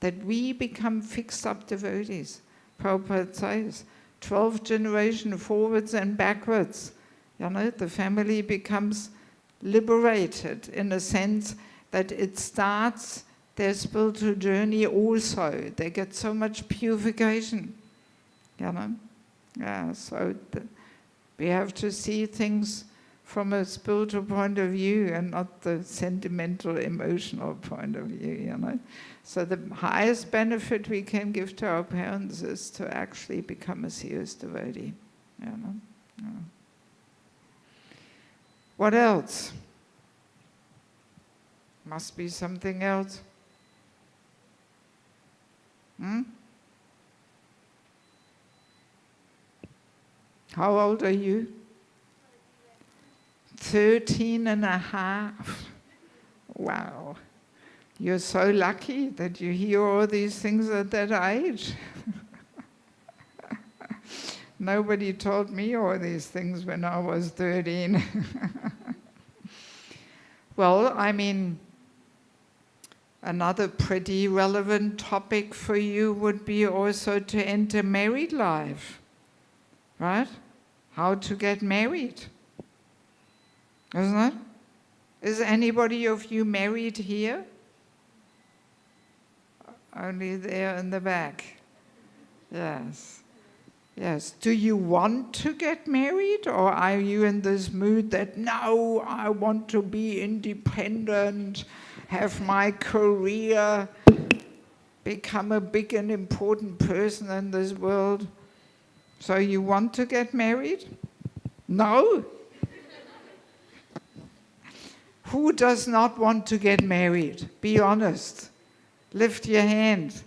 That we become fixed up devotees. Prabhupada says, 12th generation forwards and backwards. The family becomes liberated in a sense that it starts their spiritual journey also. They get so much purification. So we have to see things from a spiritual point of view and not the sentimental, emotional point of view, you know. So the highest benefit we can give to our parents is to actually become a serious devotee, you know. Yeah. What else? Must be something else. How old are you? 13 and a half. Wow. You're so lucky that you hear all these things at that age. Nobody told me all these things when I was 13. Well, I mean, another pretty relevant topic for you would be also to enter married life, right? How to get married, isn't it? Is anybody of you married here? Only there in the back. Yes. Yes. Do you want to get married, or are you in this mood that, no, I want to be independent, have my career, become a big and important person in this world? So you want to get married? No? Who does not want to get married? Be honest. Lift your hand.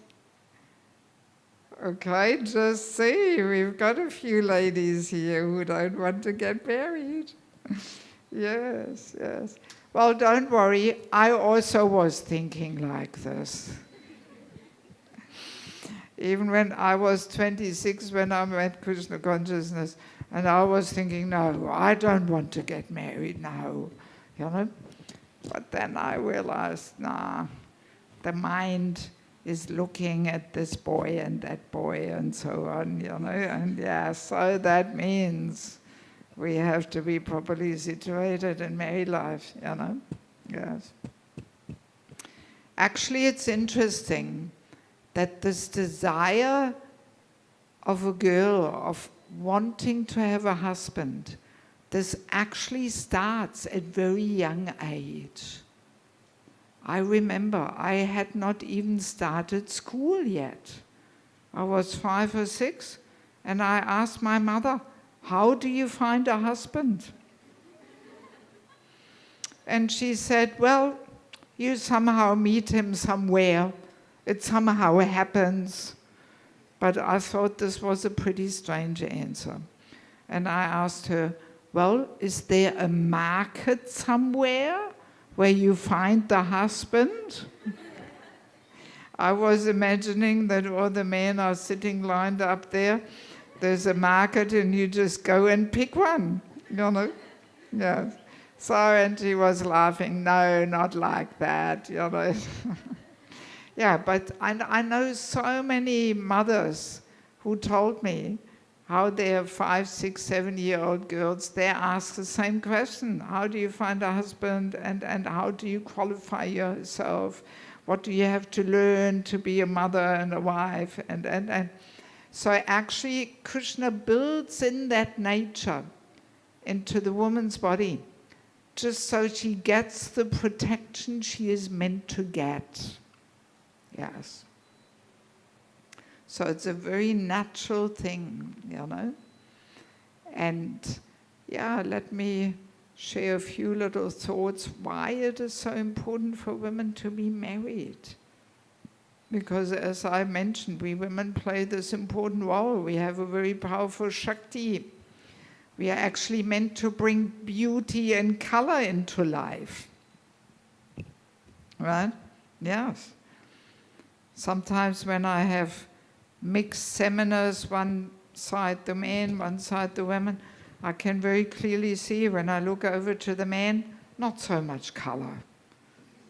Okay, just see, we've got a few ladies here who don't want to get married. Yes, yes. Well, don't worry, I also was thinking like this. Even when I was 26, when I met Krishna consciousness, and I was thinking, no, I don't want to get married now, you know. But then I realized, nah, the mind is looking at this boy and that boy and so on, you know, and yeah, so that means we have to be properly situated in married life, you know. Yes. Actually, it's interesting that this desire of a girl of wanting to have a husband, this actually starts at very young age. I remember I had not even started school yet. I was 5 or 6, and I asked my mother, how do you find a husband? And she said, well, you somehow meet him somewhere. It somehow happens. But I thought this was a pretty strange answer. And I asked her, well, is there a market somewhere where you find the husband? I was imagining that all the men are sitting lined up there. There's a market and you just go and pick one, you know? Yeah. So, and she was laughing, no, not like that, you know? Yeah, but I know so many mothers who told me how their 5, 6, 7-year-old girls, they ask the same question. How do you find a husband, and how do you qualify yourself? What do you have to learn to be a mother and a wife? And so actually Krishna builds in that nature into the woman's body, just so she gets the protection she is meant to get. Yes. So it's a very natural thing, you know. And yeah, let me share a few little thoughts why it is so important for women to be married. Because as I mentioned, we women play this important role. We have a very powerful Shakti. We are actually meant to bring beauty and color into life. Right? Yes. Sometimes when I have mixed seminars, one side the men, one side the women, I can very clearly see when I look over to the men, not so much color.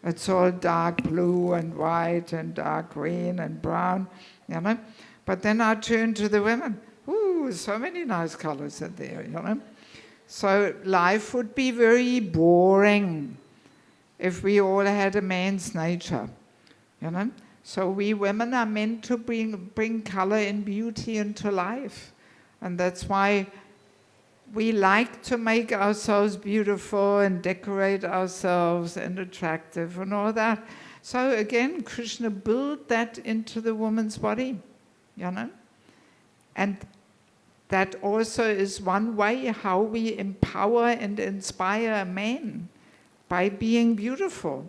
It's all dark blue and white and dark green and brown, you know. But then I turn to the women, ooh, so many nice colors in there, you know. So life would be very boring if we all had a man's nature, you know. So we women are meant to bring color and beauty into life. And that's why we like to make ourselves beautiful and decorate ourselves and attractive and all that. So again, Krishna built that into the woman's body, you know. And that also is one way how we empower and inspire men, by being beautiful.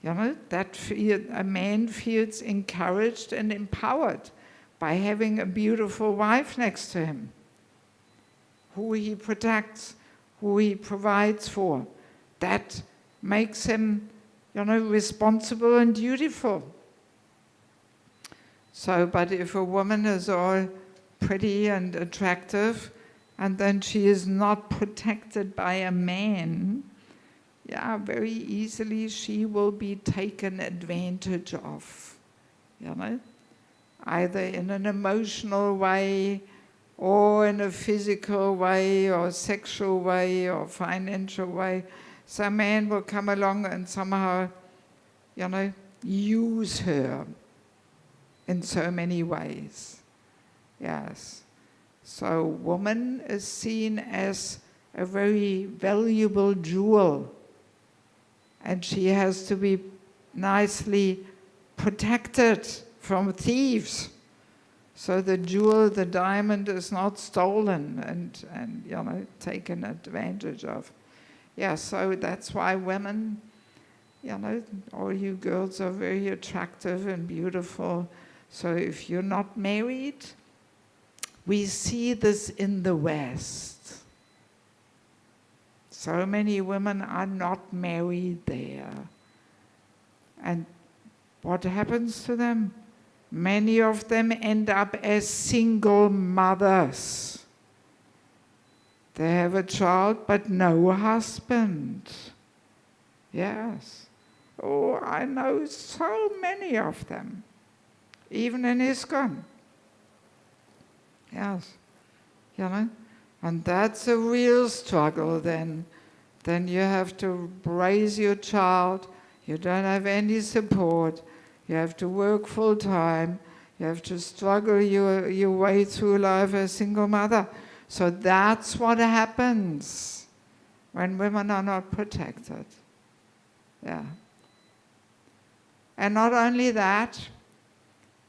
You know, that a man feels encouraged and empowered by having a beautiful wife next to him, who he protects, who he provides for. That makes him, you know, responsible and dutiful. So, but if a woman is all pretty and attractive, and then she is not protected by a man, yeah, very easily she will be taken advantage of, you know, either in an emotional way, or in a physical way, or sexual way, or financial way. So a man will come along and somehow, you know, use her in so many ways. Yes. So woman is seen as a very valuable jewel, and she has to be nicely protected from thieves. So the jewel, the diamond, is not stolen and you know, taken advantage of. Yeah, so that's why women, you know, all you girls are very attractive and beautiful. So if you're not married, we see this in the West. So many women are not married there. And what happens to them? Many of them end up as single mothers. They have a child but no husband. Yes. Oh, I know so many of them, even in ISKCON. Yes, you know, and that's a real struggle then. Then you have to raise your child, you don't have any support, you have to work full time, you have to struggle your way through life as a single mother. So that's what happens when women are not protected. Yeah. And not only that,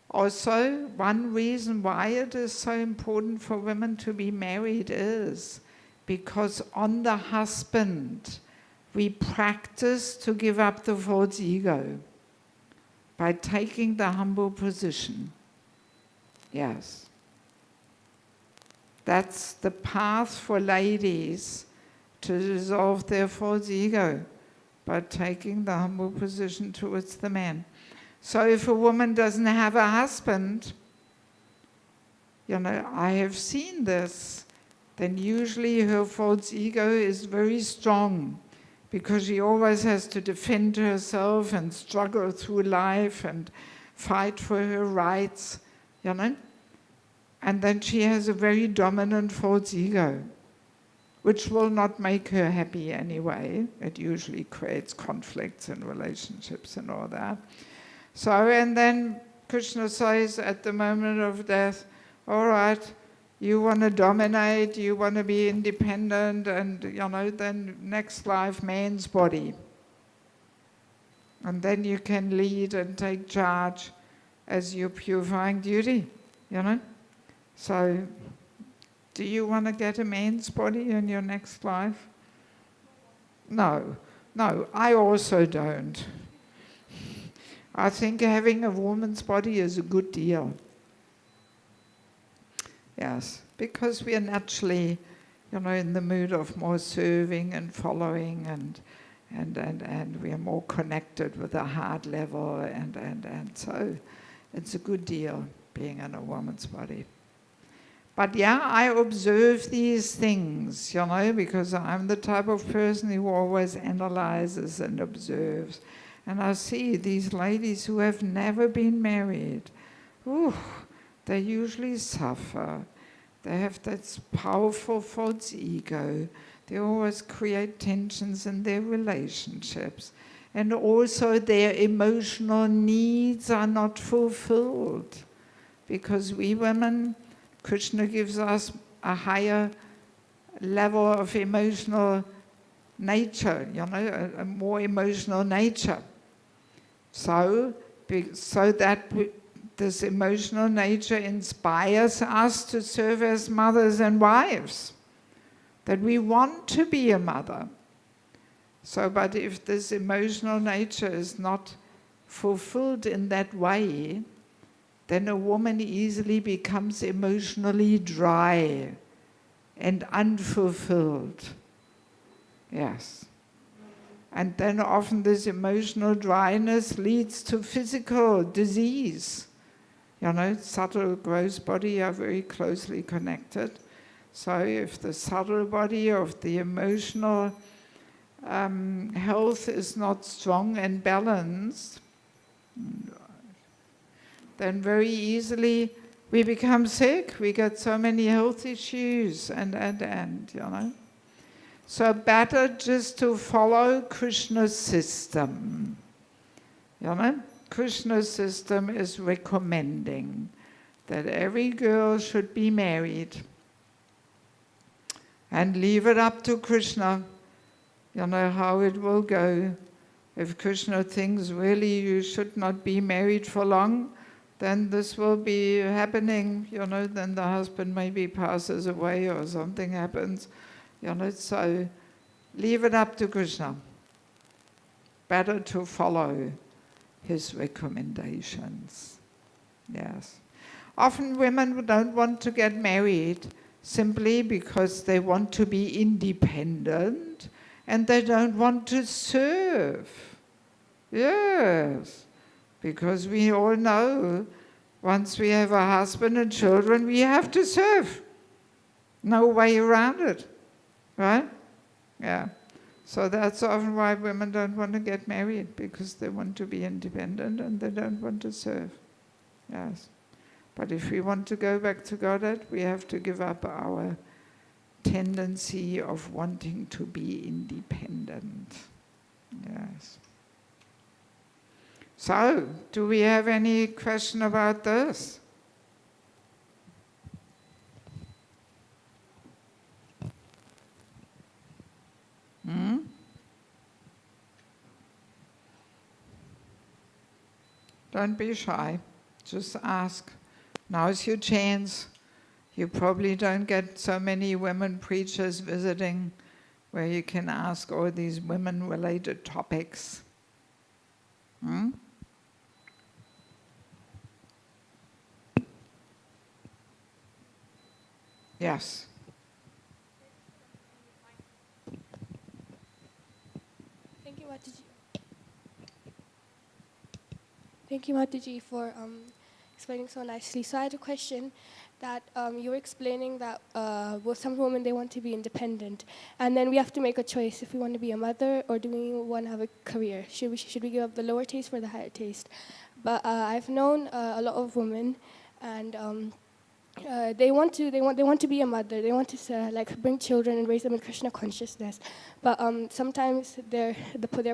also, one reason why it is so important for women to be married is because on the husband, we practice to give up the false ego by taking the humble position. Yes. That's the path for ladies to dissolve their false ego, by taking the humble position towards the man. So if a woman doesn't have a husband, you know, I have seen this, then usually her false ego is very strong, because she always has to defend herself and struggle through life and fight for her rights, you know. And then she has a very dominant false ego, which will not make her happy anyway. It usually creates conflicts in relationships and all that. So, and then Krishna says at the moment of death, all right, you want to dominate, you want to be independent, and, you know, then next life, man's body. And then you can lead and take charge as your purifying duty, you know. So, do you want to get a man's body in your next life? No, I also don't. I think having a woman's body is a good deal. Yes, because we are naturally, you know, in the mood of more serving and following, and we are more connected with the heart level, and so it's a good deal being in a woman's body. But yeah, I observe these things, you know, because I'm the type of person who always analyzes and observes. And I see these ladies who have never been married, they usually suffer. They have that powerful false ego. They always create tensions in their relationships. And also their emotional needs are not fulfilled. Because we women, Krishna gives us a higher level of emotional nature, a more emotional nature. So that this emotional nature inspires us to serve as mothers and wives, that we want to be a mother. So, but if this emotional nature is not fulfilled in that way, then a woman easily becomes emotionally dry and unfulfilled. Yes. And then often this emotional dryness leads to physical disease. Subtle, gross body are very closely connected. So if the subtle body of the emotional health is not strong and balanced, then very easily we become sick. We get so many health issues and. So better just to follow Krishna's system. Krishna's system is recommending that every girl should be married and leave it up to Krishna, how it will go. If Krishna thinks really you should not be married for long, then this will be happening, then the husband maybe passes away or something happens. So leave it up to Krishna. Better to follow his recommendations. Yes. Often women don't want to get married simply because they want to be independent and they don't want to serve. Yes. Because we all know once we have a husband and children, we have to serve. No way around it. Right? Yeah. So that's often why women don't want to get married, because they want to be independent and they don't want to serve. Yes. But if we want to go back to Godhead, we have to give up our tendency of wanting to be independent. Yes. So, do we have any question about this? Don't be shy. Just ask. Now's your chance. You probably don't get so many women preachers visiting where you can ask all these women-related topics. Yes. Thank you, Mataji. Thank you, Mataji, for explaining so nicely. So I had a question that you were explaining that with some women, they want to be independent. And then we have to make a choice if we want to be a mother or do we want to have a career. Should we give up the lower taste for the higher taste? But I've known a lot of women, and they want to be a mother. They want to bring children and raise them in Krishna consciousness. But sometimes their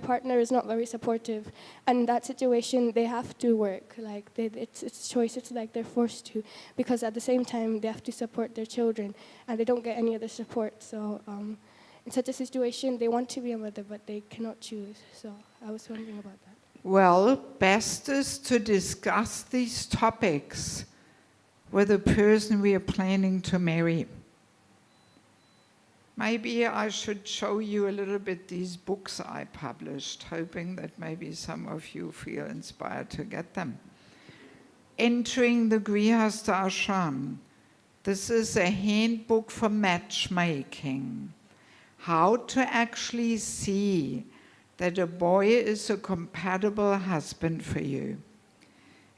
partner is not very supportive, and in that situation they have to work. It's a choice. It's like they're forced to, because at the same time they have to support their children, and they don't get any other support. So in such a situation, they want to be a mother, but they cannot choose. So I was wondering about that. Well, best is to discuss these topics with the person we are planning to marry. Maybe I should show you a little bit these books I published, hoping that maybe some of you feel inspired to get them. Entering the Grihastha Ashram. This is a handbook for matchmaking. How to actually see that a boy is a compatible husband for you.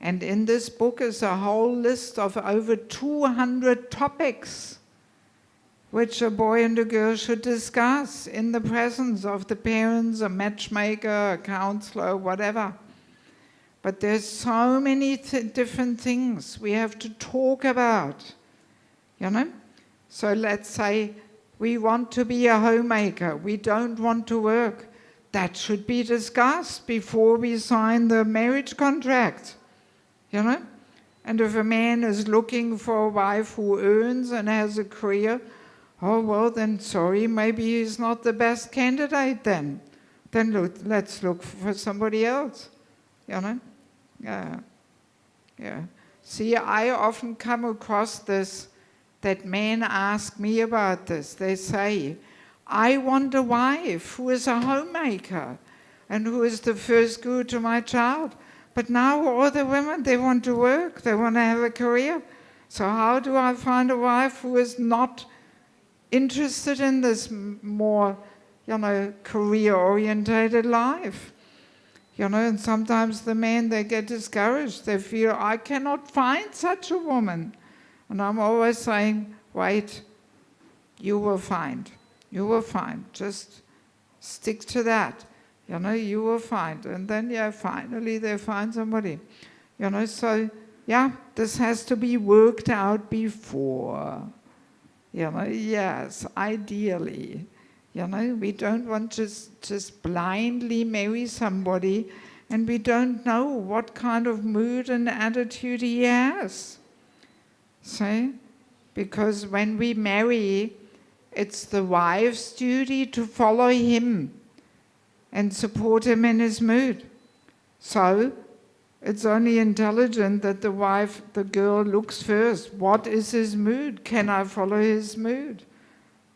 And in this book is a whole list of over 200 topics which a boy and a girl should discuss in the presence of the parents, a matchmaker, a counselor, whatever. But there's so many different things we have to talk about, So let's say we want to be a homemaker. We don't want to work. That should be discussed before we sign the marriage contract. And if a man is looking for a wife who earns and has a career, Oh, well, then sorry, maybe he's not the best candidate then. Then let's look for somebody else, you know? Yeah, yeah. See, I often come across this, that men ask me about this. They say, I want a wife who is a homemaker and who is the first good to my child. But now all the women, they want to work, they want to have a career. So how do I find a wife who is not interested in this more, career-orientated life? And sometimes the men, they get discouraged. They feel, I cannot find such a woman. And I'm always saying, wait, you will find. You will find. Just stick to that. You will find. And then, finally they find somebody. So, this has to be worked out before. Yes, ideally. We don't want to just blindly marry somebody and we don't know what kind of mood and attitude he has. See? Because when we marry, it's the wife's duty to follow him and support him in his mood. So, it's only intelligent that the girl looks first. What is his mood? Can I follow his mood?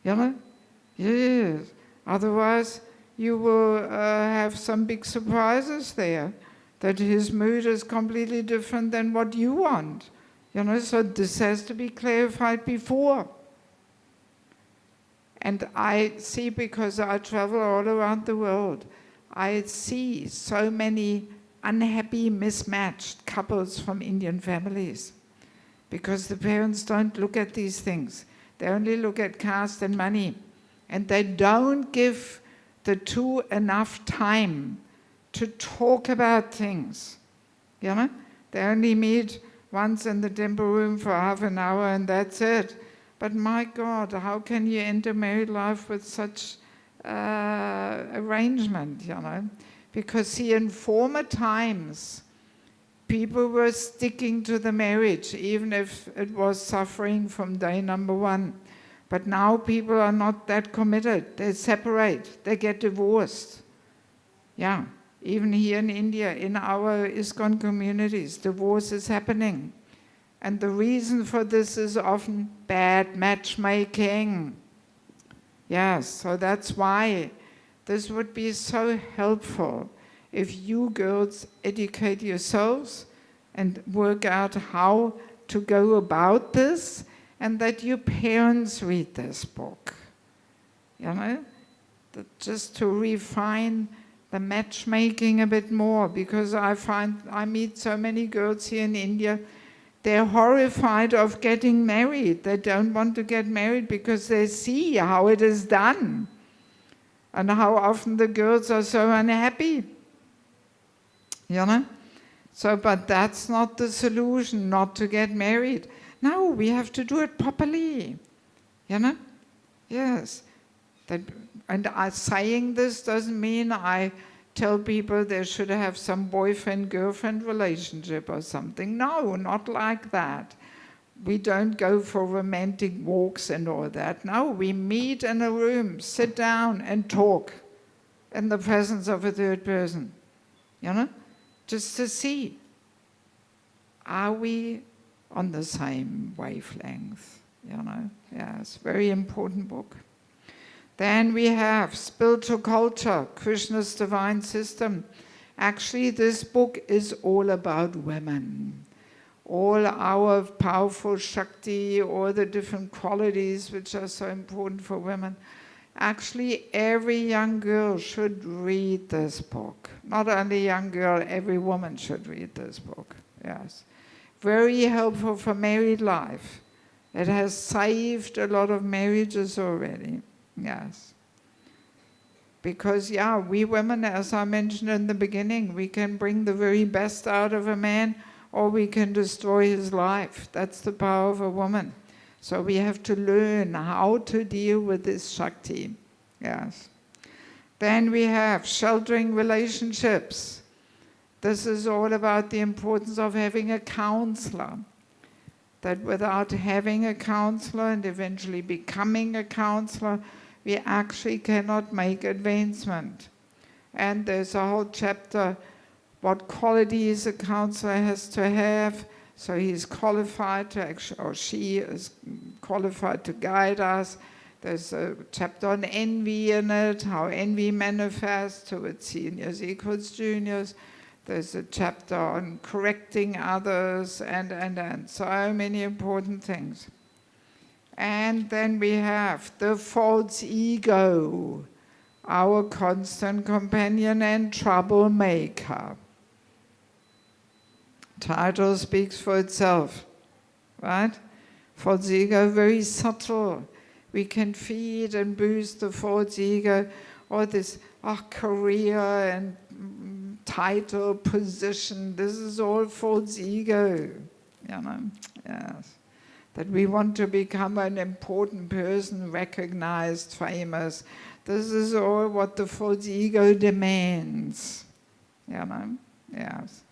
Yes. Otherwise, you will have some big surprises there, that his mood is completely different than what you want. So this has to be clarified before. And I see, because I travel all around the world, I see so many unhappy, mismatched couples from Indian families, because the parents don't look at these things. They only look at caste and money. And they don't give the two enough time to talk about things. They only meet once in the temple room for half an hour and that's it. But my God, how can you enter married life with such arrangement, Because see, in former times, people were sticking to the marriage, even if it was suffering from day number one. But now people are not that committed. They separate. They get divorced. Yeah, even here in India, in our ISKCON communities, divorce is happening. And the reason for this is often bad matchmaking. Yes, so that's why this would be so helpful if you girls educate yourselves and work out how to go about this, and that your parents read this book, just to refine the matchmaking a bit more, because I meet so many girls here in India, they're horrified of getting married. They don't want to get married because they see how it is done and how often the girls are so unhappy, So, but that's not the solution, not to get married. No, we have to do it properly, Yes. Saying this doesn't mean I tell people they should have some boyfriend-girlfriend relationship or something. No, not like that. We don't go for romantic walks and all that. No, we meet in a room, sit down and talk in the presence of a third person, Just to see, are we on the same wavelength, Yes, very important book. Then we have Spiritual Culture, Krishna's Divine System. Actually, this book is all about women. All our powerful Shakti, all the different qualities which are so important for women. Actually, every young girl should read this book. Not only young girl, every woman should read this book, yes. Very helpful for married life. It has saved a lot of marriages already, yes. Because, we women, as I mentioned in the beginning, we can bring the very best out of a man, or we can destroy his life. That's the power of a woman. So we have to learn how to deal with this Shakti, yes. Then we have sheltering relationships. This is all about the importance of having a counselor. that without having a counselor and eventually becoming a counselor, we actually cannot make advancement. And there's a whole chapter, what qualities a counselor has to have, so he's qualified to actually, or she is qualified to guide us. There's a chapter on envy in it, how envy manifests towards seniors equals juniors. There's a chapter on correcting others, and so many important things. And then we have the false ego, our constant companion and troublemaker. Title speaks for itself, right? False ego, very subtle. We can feed and boost the false ego, all this career and title, position, this is all false ego, yes. That we want to become an important person, recognized, famous. This is all what the false ego demands, yes.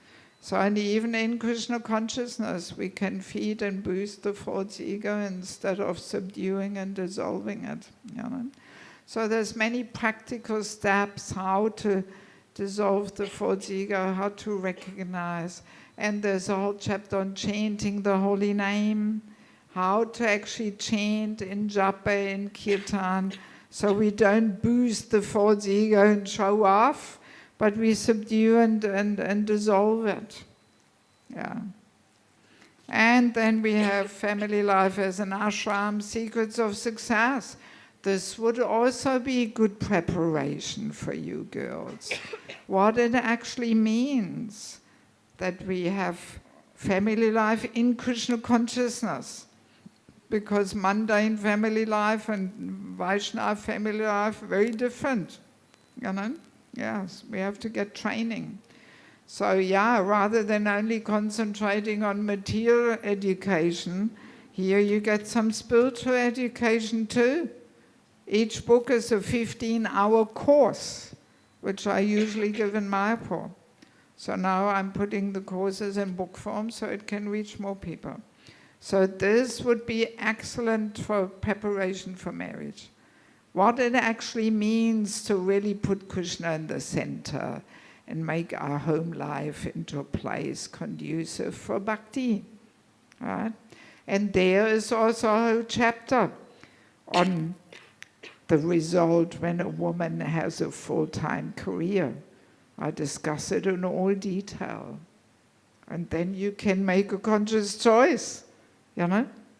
So, and even in Krishna consciousness, we can feed and boost the false ego instead of subduing and dissolving it, So there's many practical steps how to dissolve the false ego, how to recognize. And there's a whole chapter on chanting the holy name, how to actually chant in japa, in kirtan, so we don't boost the false ego and show off, but we subdue and dissolve it. Yeah. And then we have family life as an ashram, secrets of success. This would also be good preparation for you girls. What it actually means that we have family life in Krishna consciousness. Because mundane family life and Vaishnava family life are very different. Yes, we have to get training. So yeah, rather than only concentrating on material education, here you get some spiritual education too. Each book is a 15-hour course, which I usually give in Mayapur. So now I'm putting the courses in book form so it can reach more people. So this would be excellent for preparation for marriage. What it actually means to really put Krishna in the center and make our home life into a place conducive for bhakti. Right? And there is also a whole chapter on the result when a woman has a full-time career. I discuss it in all detail. And then you can make a conscious choice,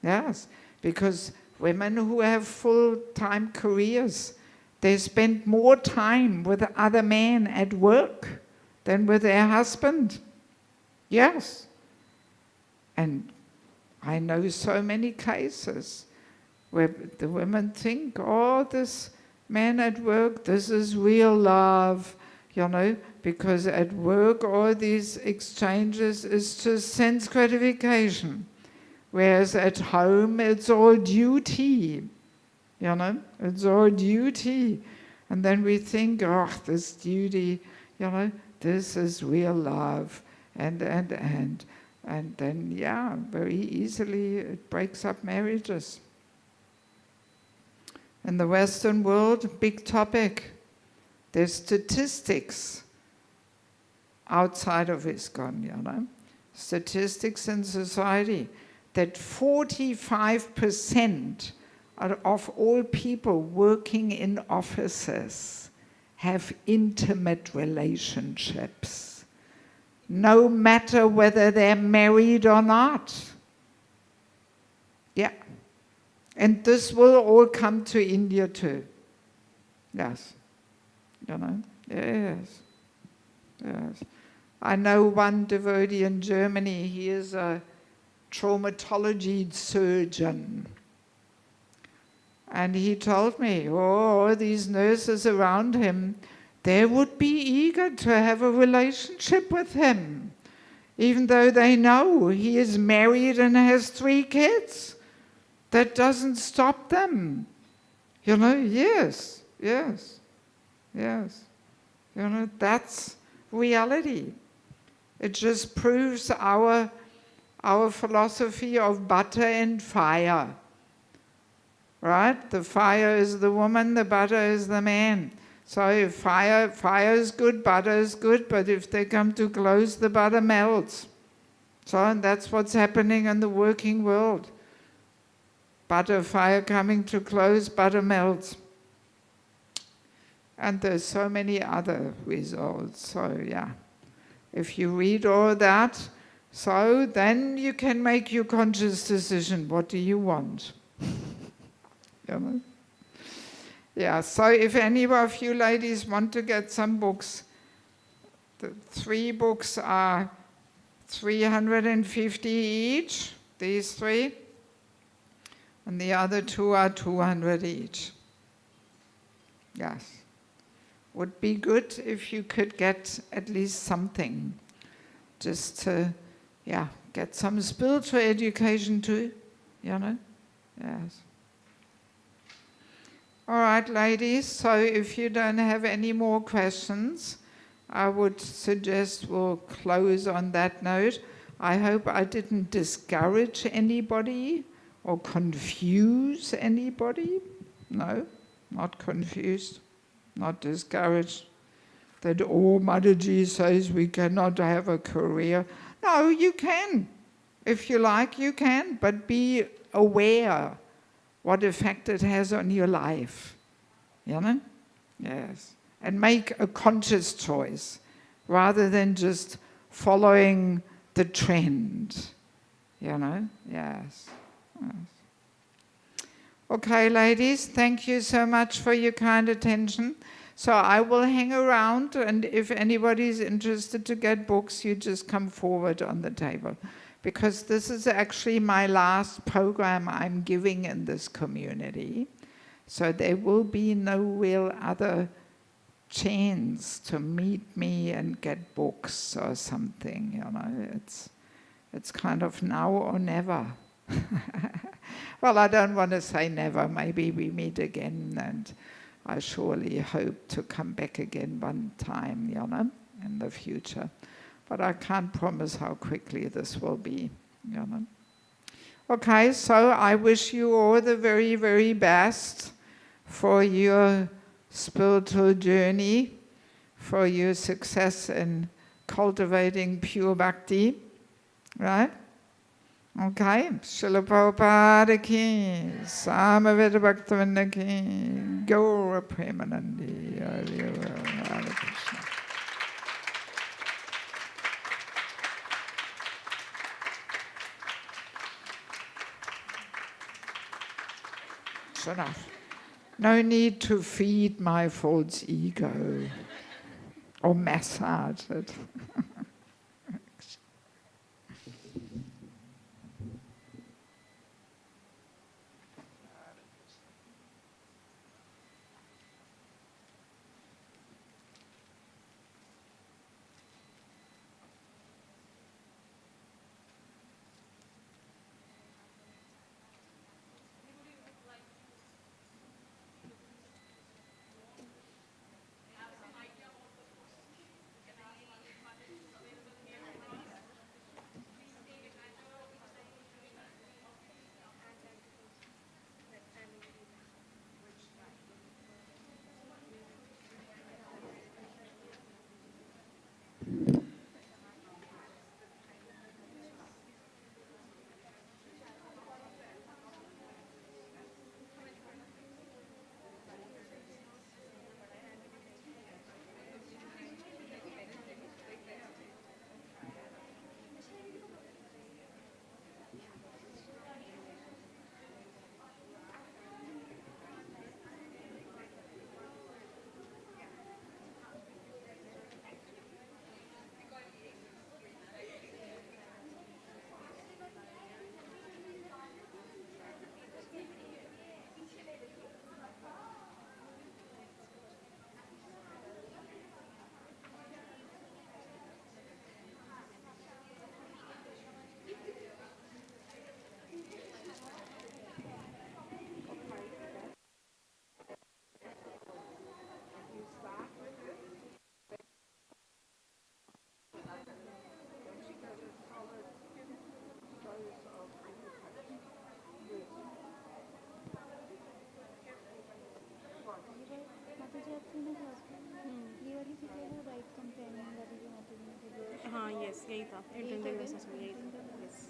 Yes, because women who have full-time careers, they spend more time with other men at work than with their husband. Yes. And I know so many cases where the women think, this man at work, this is real love, because at work all these exchanges is just sense gratification. Whereas at home it's all duty, it's all duty. And then we think, this duty, this is real love. And then, very easily it breaks up marriages. In the Western world, big topic. There's statistics outside of ISKCON, statistics in society, that 45% of all people working in offices have intimate relationships, no matter whether they're married or not. Yeah. And this will all come to India too. Yes. Yes. Yes. I know one devotee in Germany, he is a traumatology surgeon. And he told me, all these nurses around him, they would be eager to have a relationship with him, even though they know he is married and has 3 kids. That doesn't stop them. Yes. That's reality. It just proves our our philosophy of butter and fire. Right? The fire is the woman, the butter is the man. So if fire is good, butter is good, but if they come too close, the butter melts. So that's what's happening in the working world. Butter, fire coming too close, butter melts. And there's so many other results. So yeah, if you read all that, so then you can make your conscious decision. What do you want? You know? Yeah, so if any of you ladies want to get some books, the 3 books are 350 each, these 3, and the other 2 are 200 each. Yes. Would be good if you could get at least something, just to, yeah, get some spiritual education too, you know? Yes. All right, ladies, so if you don't have any more questions, I would suggest we'll close on that note. I hope I didn't discourage anybody or confuse anybody. No, not confused, not discouraged. That Mataji says we cannot have a career. No, you can. If you like, you can, but be aware what effect it has on your life, you know? Yes. And make a conscious choice rather than just following the trend, you know? Yes. Yes. Okay, ladies, thank you so much for your kind attention. So I will hang around, and if anybody's interested to get books, you just come forward on the table. Because this is actually my last program I'm giving in this community. So there will be no real other chance to meet me and get books or something, you know. It's kind of now or never. Well, I don't want to say never. Maybe we meet again, and I surely hope to come back again one time, you know, in the future. But I can't promise how quickly this will be, you know. Okay, so I wish you all the very, very best for your spiritual journey, for your success in cultivating pure bhakti, right? Okay, Srila Prabhupada ki, Samaveta Bhaktivinoda ki, Gaura Premanandi, Hare Krishna. It's enough. No need to feed my false ego or massage it. stuff, entender esa solidaridad. Yes.